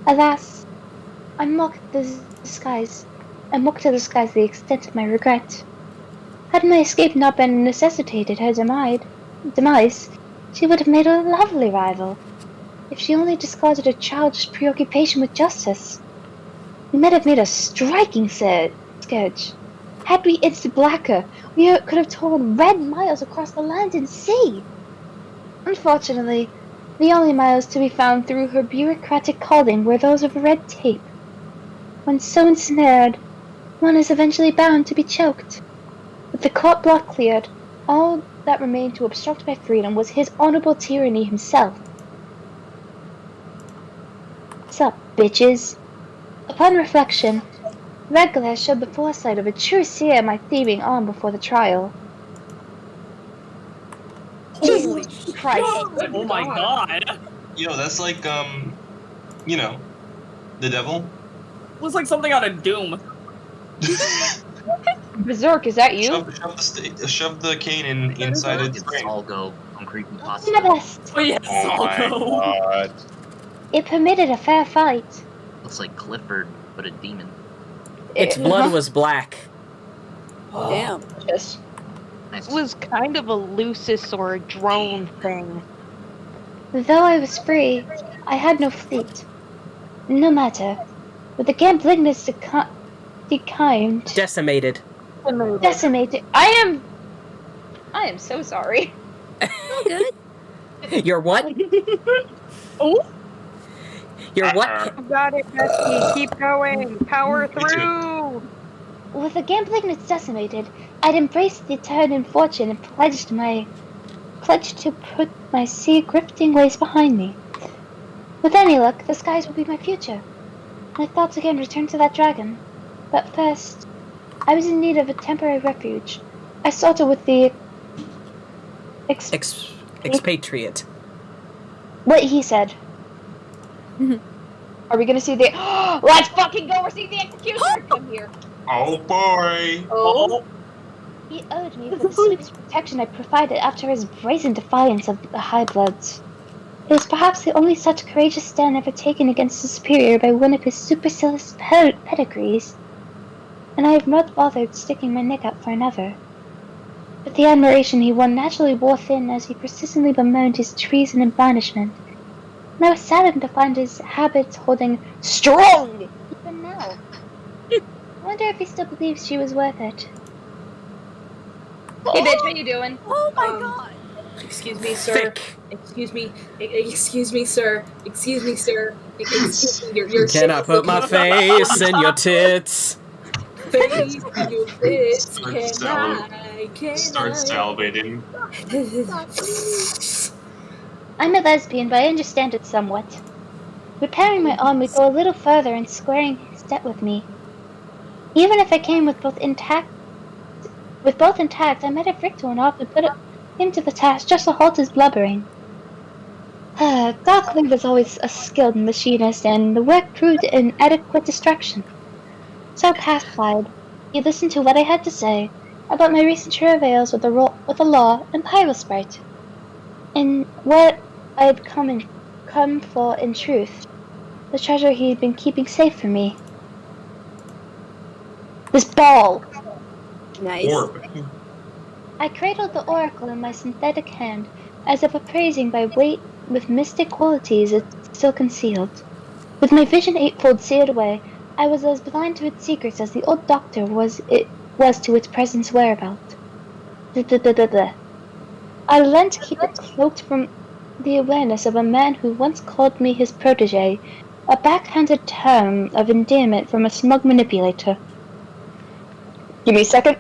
Alas, I mock to disguise the extent of my regret. Had my escape not been necessitated her demise, she would have made a lovely rival. If she only discarded her childish preoccupation with justice, we might have made a striking scourge. Had we inced blacker, we could have torn red miles across the land and sea. Unfortunately, the only miles to be found through her bureaucratic calling were those of red tape. When so ensnared, one is eventually bound to be choked. With the court block cleared, all that remained to obstruct my freedom was his honorable tyranny himself. What's up, bitches? Upon reflection, Redglare showed the foresight of a true seer in my thieving on before the trial. Holy Christ! Oh my god! Yo, that's like you know, the devil. Looks like something out of Doom. Berserk, is that you? Shove the cane inside its brain. All go on creepypasta. My best. Oh yes, Salgo. God. It permitted a fair fight. Looks like Clifford, but a demon. Its blood was black. Damn. Yes. Nice. It was kind of a lucis or a drone thing. Though I was free, I had no fleet. No matter. With the Gamblignus dekimed, Decimated. decimated. I am so sorry. Oh, good. You're what? Oh, You're what? you got it, Bestie. Keep going. Power through. With the Gamblignus decimated, I'd embraced the turn in fortune and pledged to put my sea grifting ways behind me. With any luck, the skies will be my future. My thoughts again returned to that dragon. But first, I was in need of a temporary refuge. I sought it with the Expatriate. what he said. Are we gonna see the? Let's fucking go. We're seeing the executioner. Come here. Oh boy. Oh. He owed me for the sweetest protection I provided after his brazen defiance of the High Bloods. It was perhaps the only such courageous stand ever taken against a superior by one of his supercilious pedigrees, and I have not bothered sticking my neck out for another. But the admiration he won naturally wore thin as he persistently bemoaned his treason and banishment, and I was saddened to find his habits holding strong even now. I wonder if he still believes she was worth it. Hey, bitch, what you doing? Oh my god. Excuse me, sir. Thick. Excuse me, sir. Excuse me, sir. Excuse me, you're Can I put my face in your tits? face in your face? Start salivating. I'm a lesbian, but I understand it somewhat. Repairing my arm would go a little further in squaring his debt with me. Even if I came with both intact, I might have rigged one off and put him to the task just to halt his blubbering. Darkling was always a skilled machinist, and the work proved an adequate distraction. So pacified, he listened to what I had to say about my recent travails with the law and Pyrosprite, and what I had come for in truth, the treasure he had been keeping safe for me. This ball! Nice. I cradled the oracle in my synthetic hand, as if appraising by weight with mystic qualities it still concealed. With my vision eightfold seared away, I was as blind to its secrets as the old doctor was to its presence whereabout. I learned to keep it cloaked from the awareness of a man who once called me his protege, a backhanded term of endearment from a smug manipulator. Give me a second.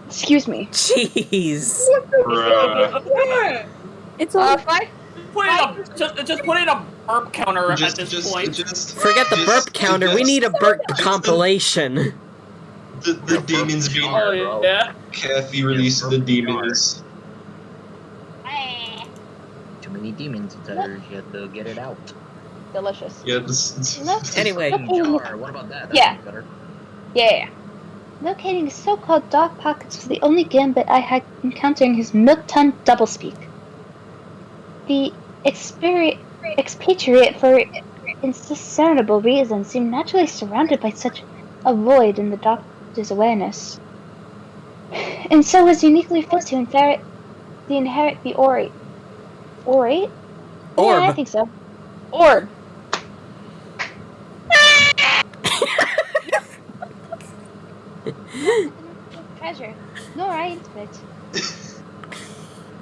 Excuse me. Jeez. It's all Five. Just put in a burp counter at this point. Forget the burp counter. We need a burp compilation. The demons being yeah. Kathy released the demons. Too many demons inside. You have to get it out. Delicious. Yeah, this. Anyway. Jar. What about that? That Yeah. sounds better. Yeah. Locating the so-called dark pockets was the only gambit I had encountering his milk-tongued doublespeak. The expatriate, for indiscernible reasons, seemed naturally surrounded by such a void in the doctor's awareness, and so was uniquely fit to inherit the orate. Orate? Orb. Yeah, I think so. Orb. Treasure, nor I into it.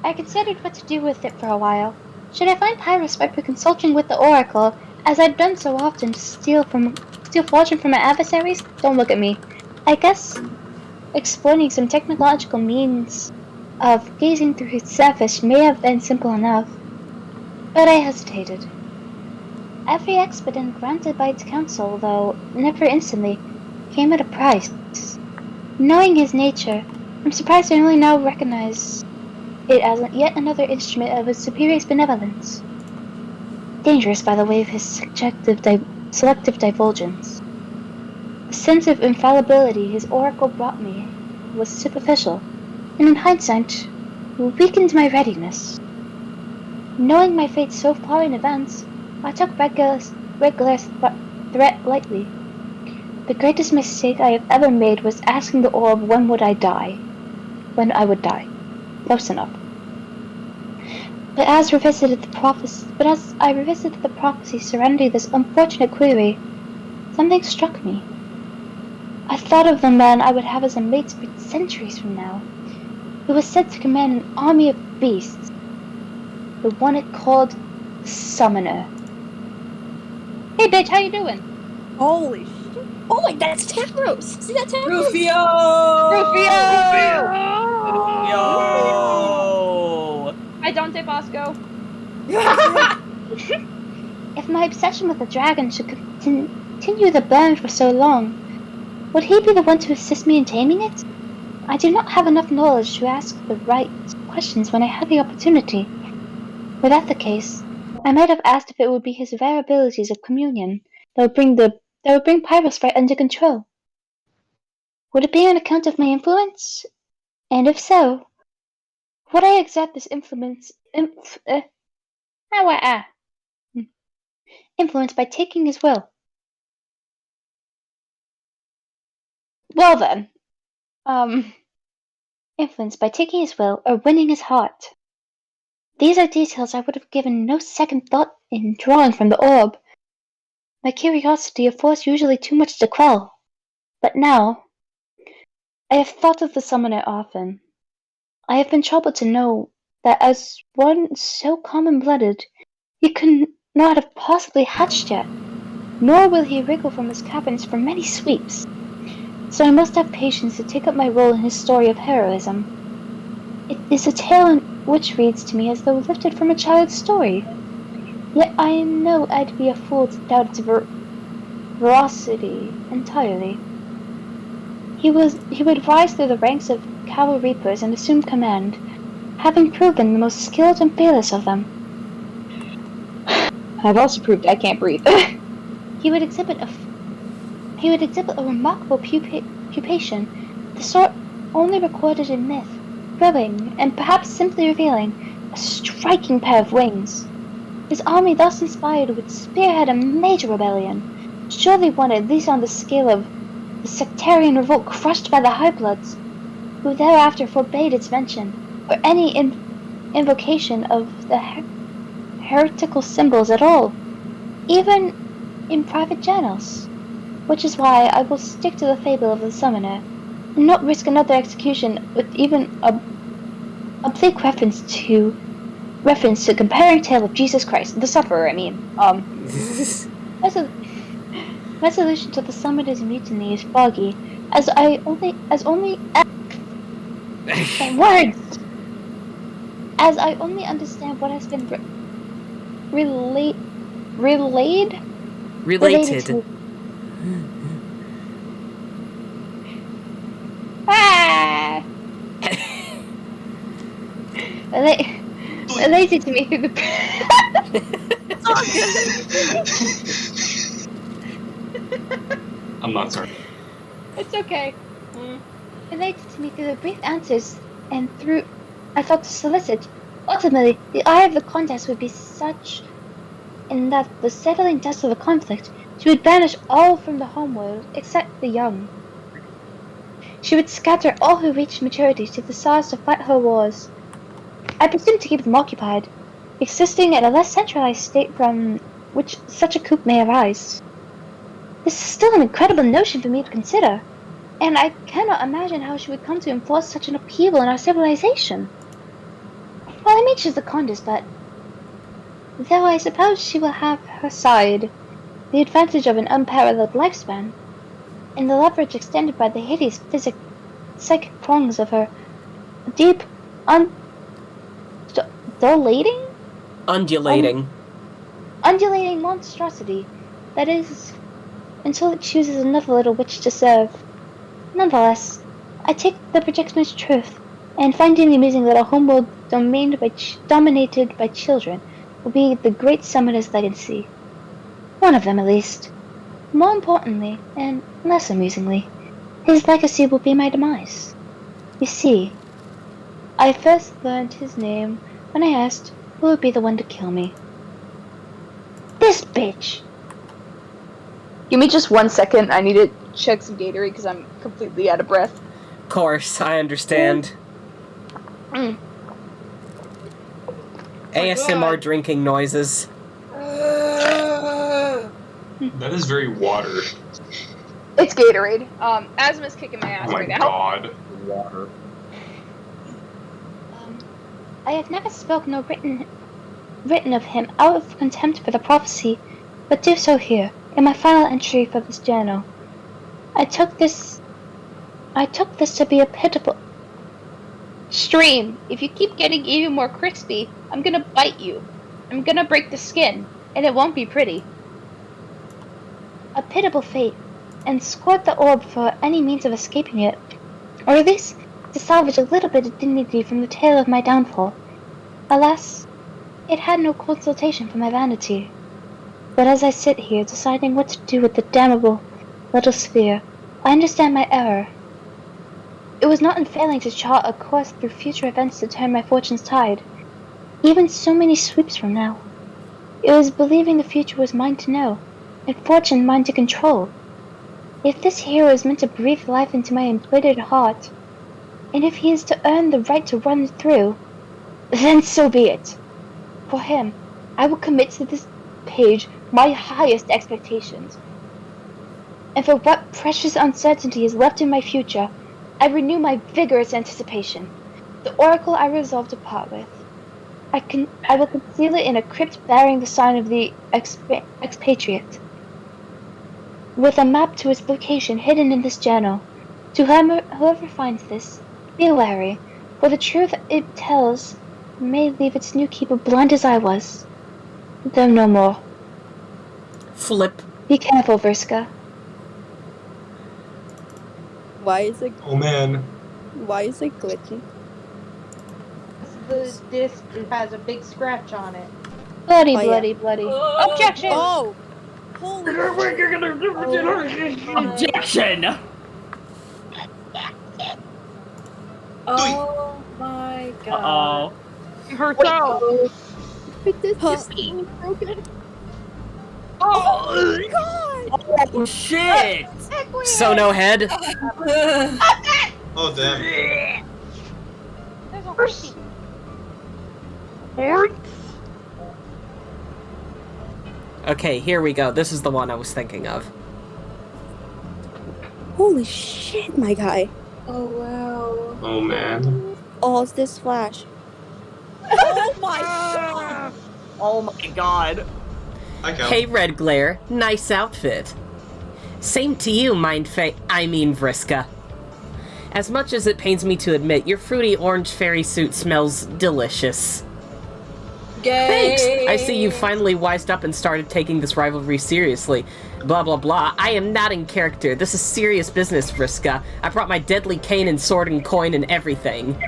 I considered what to do with it for a while. Should I find Pyrosprite by consulting with the Oracle, as I'd done so often to steal fortune from my adversaries? Don't look at me. I guess exploiting some technological means of gazing through its surface may have been simple enough. But I hesitated. Every expedient granted by its council, though never instantly, came at a price. Knowing his nature, I'm surprised I only now recognize it as yet another instrument of his superior's benevolence. Dangerous by the way of his selective divulgence. The sense of infallibility his oracle brought me was superficial, and in hindsight, weakened my readiness. Knowing my fate so far in advance, I took regular threat lightly. The greatest mistake I have ever made was asking the orb when would I die. When I would die. Close enough. But as I revisited the prophecy surrounding this unfortunate query, something struck me. I thought of the man I would have as a mate centuries from now, who was said to command an army of beasts, the one it called Summoner. Hey bitch, how you doing? Holy shit. Oh wait, that's Tavros! See that Tavros? Rufio! Yo! Hi, Dante Bosco. If my obsession with the dragon should continue to burn for so long, would he be the one to assist me in taming it? I do not have enough knowledge to ask the right questions when I had the opportunity. Were that the case, I might have asked if it would be his rare abilities of communion that would bring Pyros right under control. Would it be on account of my influence? And if so, would I accept this influence by taking his will? Well then, influenced by taking his will or winning his heart. These are details I would have given no second thought in drawing from the orb. My curiosity of force usually too much to quell. But now, I have thought of the summoner often. I have been troubled to know that as one so common-blooded, he could not have possibly hatched yet, nor will he wriggle from his caverns for many sweeps. So I must have patience to take up my role in his story of heroism. It is a tale which reads to me as though lifted from a child's story. Yet I know I'd be a fool to doubt its veracity entirely. He would rise through the ranks of Caval Reapers and assume command, having proven the most skilled and fearless of them. I've also proved I can't breathe. He would exhibit a remarkable pupation, the sort only recorded in myth, growing, and perhaps simply revealing, a striking pair of wings. His army thus inspired would spearhead a major rebellion, surely one at least on the scale of the sectarian revolt crushed by the Highbloods, who thereafter forbade its mention, or any invocation of the heretical symbols at all, even in private journals. Which is why I will stick to the fable of the summoner, and not risk another execution with even a oblique reference to comparing tale of Jesus Christ, the sufferer, I mean. Resolution to the summoner's mutiny is foggy, as I only understand what has been related to related to me through the I'm not sorry. It's okay. Related to me through the brief answers and through I thought to solicit. Ultimately, the eye of the contest would be such in that the settling dust of the conflict, she would banish all from the homeworld except the young. She would scatter all who reached maturity to the stars to fight her wars. I presume to keep them occupied, existing in a less centralized state from which such a coup may arise. This is still an incredible notion for me to consider, and I cannot imagine how she would come to enforce such an upheaval in our civilization. Well, I mean she's the contest, but though I suppose she will have her side, the advantage of an unparalleled lifespan, and the leverage extended by the hideous psychic prongs of her deep, undulating monstrosity, that is, until it chooses another little witch to serve. Nonetheless, I take the projection as truth, and finding the amusing little homeworld dominated by children will be the great summoner's legacy. One of them, at least. More importantly, and less amusingly, his legacy will be my demise. You see, I first learned his name when I asked who would be the one to kill me. This bitch! Give me just 1 second, I need to chug some Gatorade because I'm completely out of breath. Of course, I understand. ASMR drinking noises. That is very water. It's Gatorade. Asthma's kicking my ass Oh my right now. god. Water. I have never spoken or written of him out of contempt for the prophecy, but do so here, in my final entry for this journal. I took this to be a pitiable stream. If you keep getting even more crispy, I'm gonna bite you. I'm gonna break the skin, and it won't be pretty. A pitiable fate, and squirt the orb for any means of escaping it, or at least to salvage a little bit of dignity from the tale of my downfall. Alas, it had no consultation for my vanity. But as I sit here deciding what to do with the damnable little sphere, I understand my error. It was not in failing to chart a course through future events to turn my fortune's tide, even so many sweeps from now. It was believing the future was mine to know, and fortune mine to control. If this hero is meant to breathe life into my embittered heart, and if he is to earn the right to run through, then so be it. For him, I will commit to this page my highest expectations. And for what precious uncertainty is left in my future, I renew my vigorous anticipation. The oracle I resolve to part with. I will conceal it in a crypt bearing the sign of the expatriate, with a map to its location hidden in this journal. To whoever finds this, be wary, for the truth it tells may leave its new keeper blind as I was, though no more. Flip. Be careful, Vriska. Why is it? Oh man. Why is it glitching? The disc has a big scratch on it. Bloody, Oh, yeah. bloody, bloody. Objection! Oh! Holy Objection! Oh my god. Uh-oh. Her toe. This is broken. Oh god! Oh, shit! Sono head. Oh damn. There's a horsey. Okay, here we go. This is the one I was thinking of. Holy shit, my guy. Oh wow. Oh man. Oh, it's this flash. Oh my god! Oh my god. Hi, Cal. Hey, Red Glare. Nice outfit. Same to you, Vriska. As much as it pains me to admit, your fruity orange fairy suit smells delicious. Gay. Thanks! I see you finally wised up and started taking this rivalry seriously. Blah blah blah. I am not in character. This is serious business, Vriska. I brought my deadly cane and sword and coin and everything.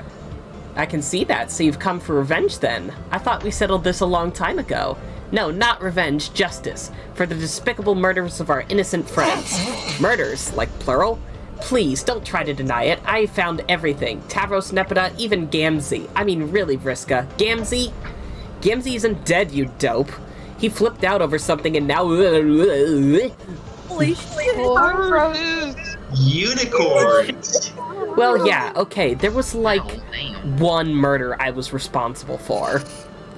I can see that, so you've come for revenge then. I thought we settled this a long time ago. No, not revenge, justice. For the despicable murders of our innocent friends. Murders, like plural? Please, don't try to deny it. I found everything. Tavros, Nepeta, even Gamzee. I mean, really, Vriska. Gamzee? Gamzee isn't dead, you dope. He flipped out over something and now... Holy shit! Unicorns! Well, yeah, okay, there was like one murder I was responsible for.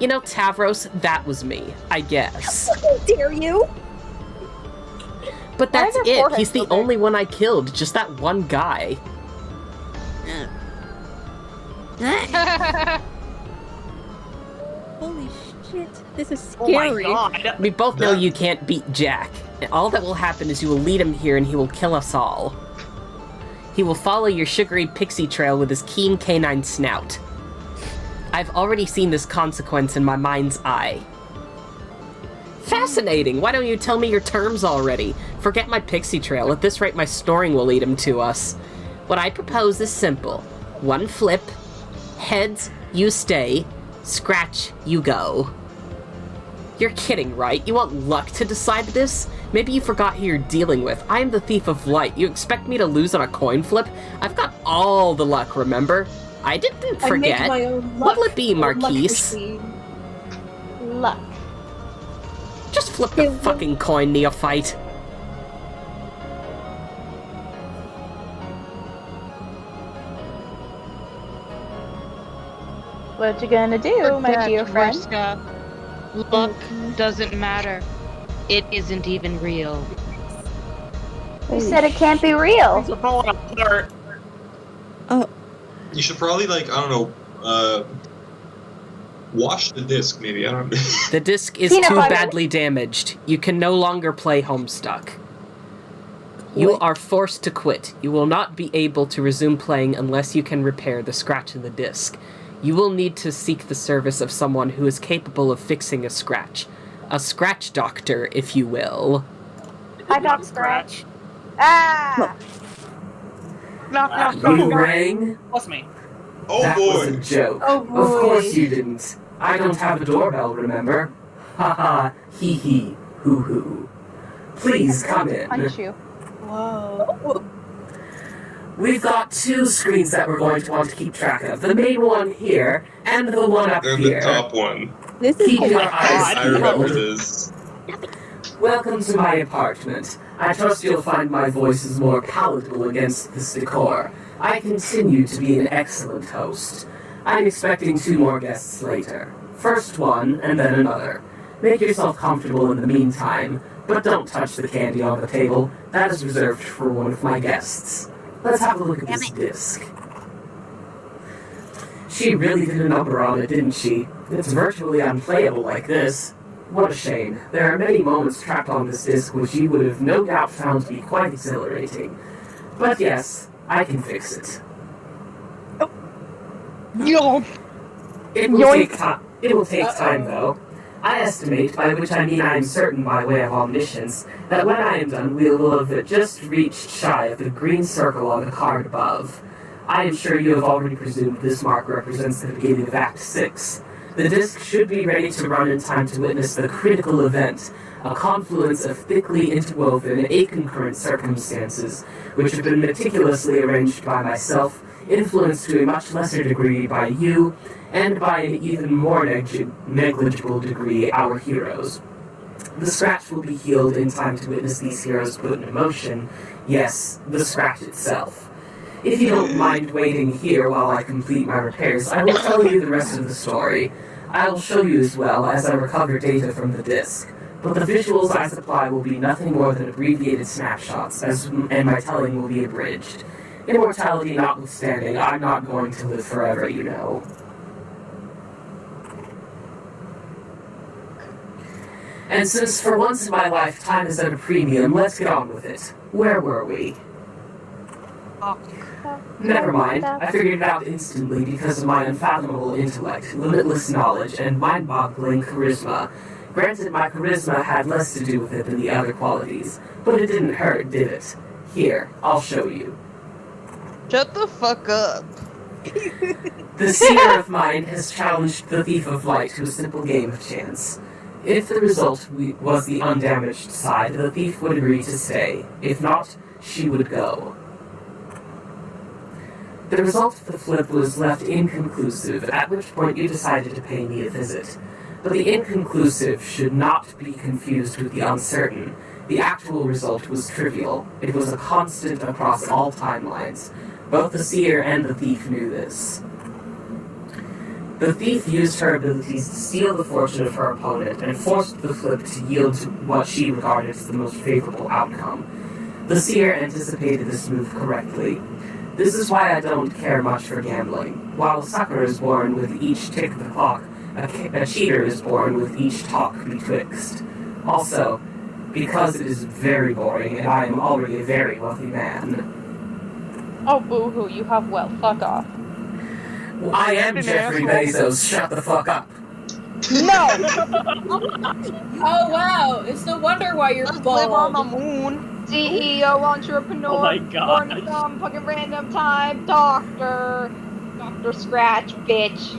You know, Tavros, that was me, I guess. How dare you? But that's Why are their it, foreheads he's the so big? only one I killed, just that one guy. Holy shit, this is Oh my scary. god. We both know you can't beat Jack. And all that will happen is you will lead him here and he will kill us all. He will follow your sugary pixie trail with his keen canine snout. I've already seen this consequence in my mind's eye. Fascinating! Why don't you tell me your terms already? Forget my pixie trail. At this rate, my snoring will lead him to us. What I propose is simple. One flip. Heads, you stay. Scratch, you go. You're kidding, right? You want luck to decide this? Maybe you forgot who you're dealing with. I am the Thief of Light. You expect me to lose on a coin flip? I've got all the luck, remember? I didn't forget. I make my own luck. What'll it be, Marquise? Luck. Just flip the fucking coin, neophyte. What you gonna do, my Forget, dear friend? Vriska. Luck doesn't matter. It isn't even real. Who said it can't be real? Things are falling apart. You should probably, like, I don't know, wash the disc, maybe. I don't know. The disc is Peanut too butter. badly damaged. You can no longer play Homestuck. You are forced to quit. You will not be able to resume playing unless you can repair the scratch in the disc. You will need to seek the service of someone who is capable of fixing a scratch. A scratch doctor, if you will. Hi, Doc Scratch. Ah! Knock. You rang? Plus me. Oh That was a boy! joke. Oh, Of boy. course you didn't. I don't have a doorbell, remember? Haha, hee hee, hoo hoo. Please come in. Punch you. Whoa. We've got two screens that we're going to want to keep track of. The main one here, and the one up And here. the top one. This is Keep your my eyes God. I remember peeled. this. Welcome to my apartment. I trust you'll find my voice is more palatable against this decor. I continue to be an excellent host. I'm expecting 2 more guests later. First one, and then another. Make yourself comfortable in the meantime, but don't touch the candy on the table. That is reserved for one of my guests. Let's have a look at this disc. She really did a number on it, didn't she? It's virtually unplayable like this. What a shame. There are many moments trapped on this disc which you would have no doubt found to be quite exhilarating. But yes, I can fix it. Yo! It will take time, though. I estimate, by which I mean I am certain by way of omniscience, that when I am done we will have just reached shy of the green circle on the card above. I am sure you have already presumed this mark represents the beginning of Act 6. The disc should be ready to run in time to witness the critical event, a confluence of thickly interwoven, concurrent circumstances, which have been meticulously arranged by myself, influenced to a much lesser degree by you, and by an even more negligible degree our heroes. The scratch will be healed in time to witness these heroes put in motion. Yes, the scratch itself. If you don't mind waiting here while I complete my repairs, I will tell you the rest of the story. I will show you as well as I recover data from the disc, but the visuals I supply will be nothing more than abbreviated snapshots, and my telling will be abridged. Immortality notwithstanding, I'm not going to live forever, you know. And since for once in my life time is at a premium, let's get on with it. Where were we? Never mind, I figured it out instantly because of my unfathomable intellect, limitless knowledge, and mind-boggling charisma. Granted, my charisma had less to do with it than the other qualities, but it didn't hurt, did it? Here, I'll show you. Shut the fuck up. The seer of mine has challenged the thief of light to a simple game of chance. If the result was the undamaged side, the thief would agree to stay. If not, she would go. The result of the flip was left inconclusive, at which point you decided to pay me a visit. But the inconclusive should not be confused with the uncertain. The actual result was trivial. It was a constant across all timelines. Both the seer and the thief knew this. The thief used her abilities to steal the fortune of her opponent and forced the flip to yield to what she regarded as the most favorable outcome. The seer anticipated this move correctly. This is why I don't care much for gambling. While a sucker is born with each tick of the clock, a cheater is born with each talk betwixt. Also, because it is very boring and I am already a very wealthy man. Oh, boo-hoo, you have wealth. Fuck off. I am Jeffrey Bezos, shut the fuck up. No! Oh wow, it's no wonder why you're Let's live on the bald. moon. CEO, entrepreneur, Oh my God. born some fucking random time, doctor, Dr. Scratch, bitch.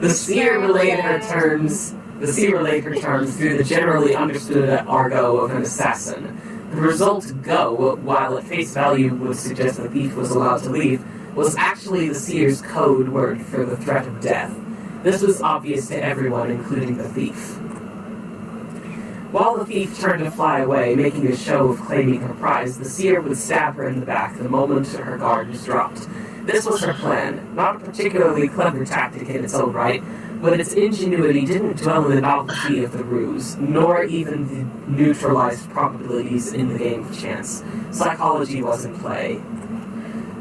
The seer relayed her terms through the generally understood argot of an assassin. The result, go, while at face value would suggest the thief was allowed to leave, was actually the seer's code word for the threat of death. This was obvious to everyone, including the thief. While the thief turned to fly away, making a show of claiming her prize, the seer would stab her in the back the moment her guard was dropped. This was her plan, not a particularly clever tactic in its own right, but its ingenuity didn't dwell in the novelty of the ruse, nor even the neutralized probabilities in the game of chance. Psychology was in play.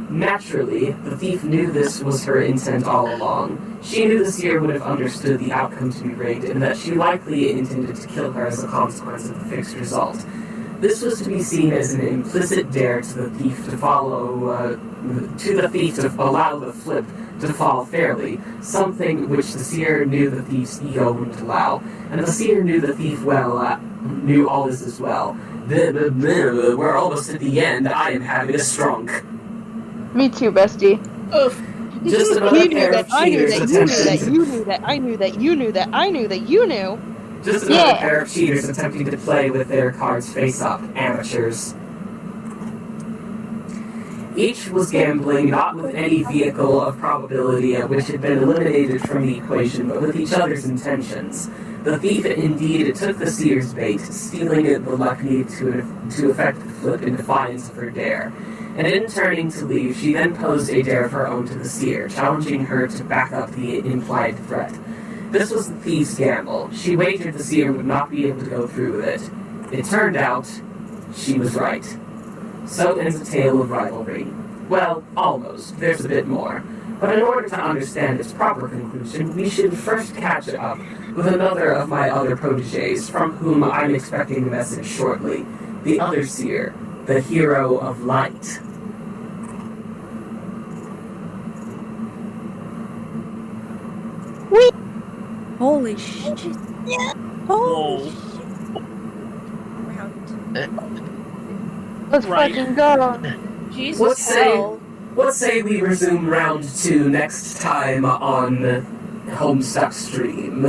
Naturally, the thief knew this was her intent all along. She knew the seer would have understood the outcome to be rigged, and that she likely intended to kill her as a consequence of the fixed result. This was to be seen as an implicit dare to the thief to allow the flip to fall fairly, something which the seer knew the thief's ego wouldn't allow, and the seer knew the thief knew all this as well. We're almost at the end. I am having a strunk. Me too, bestie. Oof. Just another pair of cheaters attempting Just another pair of cheaters attempting to play with their cards face up. Amateurs. Each was gambling not with any vehicle of probability which had been eliminated from the equation, but with each other's intentions. The thief indeed took the seer's bait, stealing it the luck needed to effect the flip in defiance of her dare. And in turning to leave, she then posed a dare of her own to the seer, challenging her to back up the implied threat. This was the thief's gamble. She wagered the seer would not be able to go through with it. It turned out she was right. So ends a tale of rivalry. Well, almost. There's a bit more. But in order to understand its proper conclusion, we should first catch up with another of my other protégés, from whom I'm expecting a message shortly. The other seer, the hero of light. Whee! Holy shit. Yeah. Holy shit. Let's fucking go. Jesus hell. Let's say we resume round 2 next time on Homestuck stream.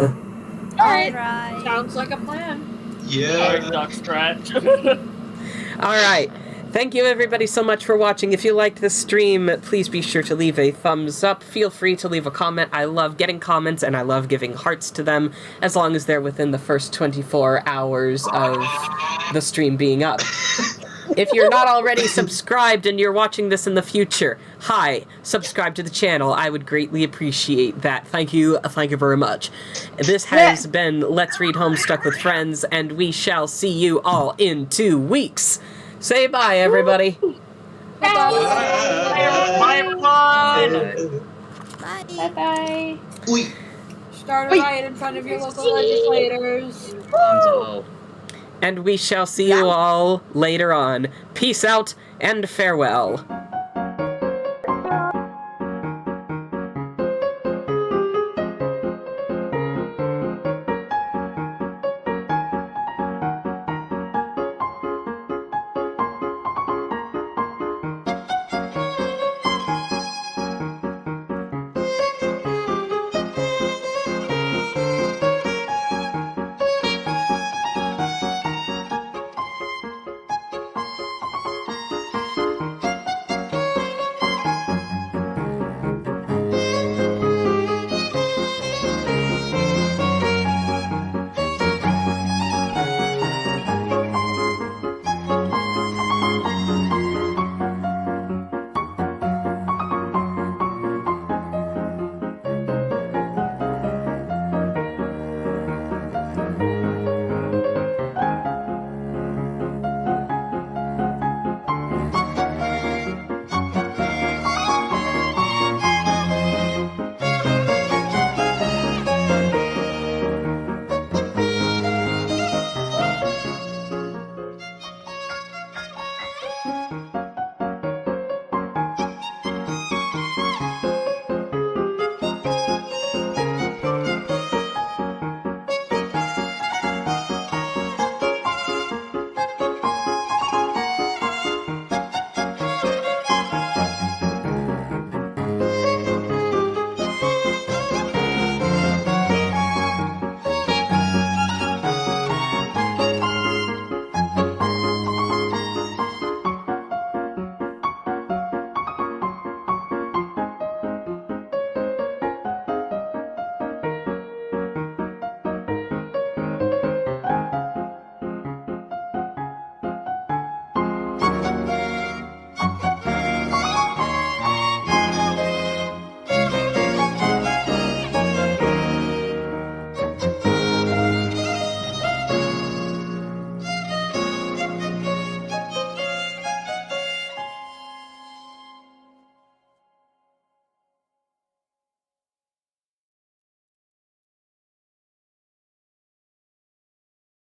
Alright. Sounds like a plan. Yeah. Duck stretch. Alright. Thank you everybody so much for watching. If you liked this stream, please be sure to leave a thumbs up. Feel free to leave a comment. I love getting comments and I love giving hearts to them, as long as they're within the first 24 hours of the stream being up. If you're not already subscribed and you're watching this in the future, hi, subscribe to the channel. I would greatly appreciate that. Thank you very much. This has been Let's Read Homestuck with Friends, and we shall see you all in 2 weeks. Say bye, everybody. Bye, everyone. Bye. Start a riot in front of your local legislators. And we shall see you all later on. Peace out and farewell.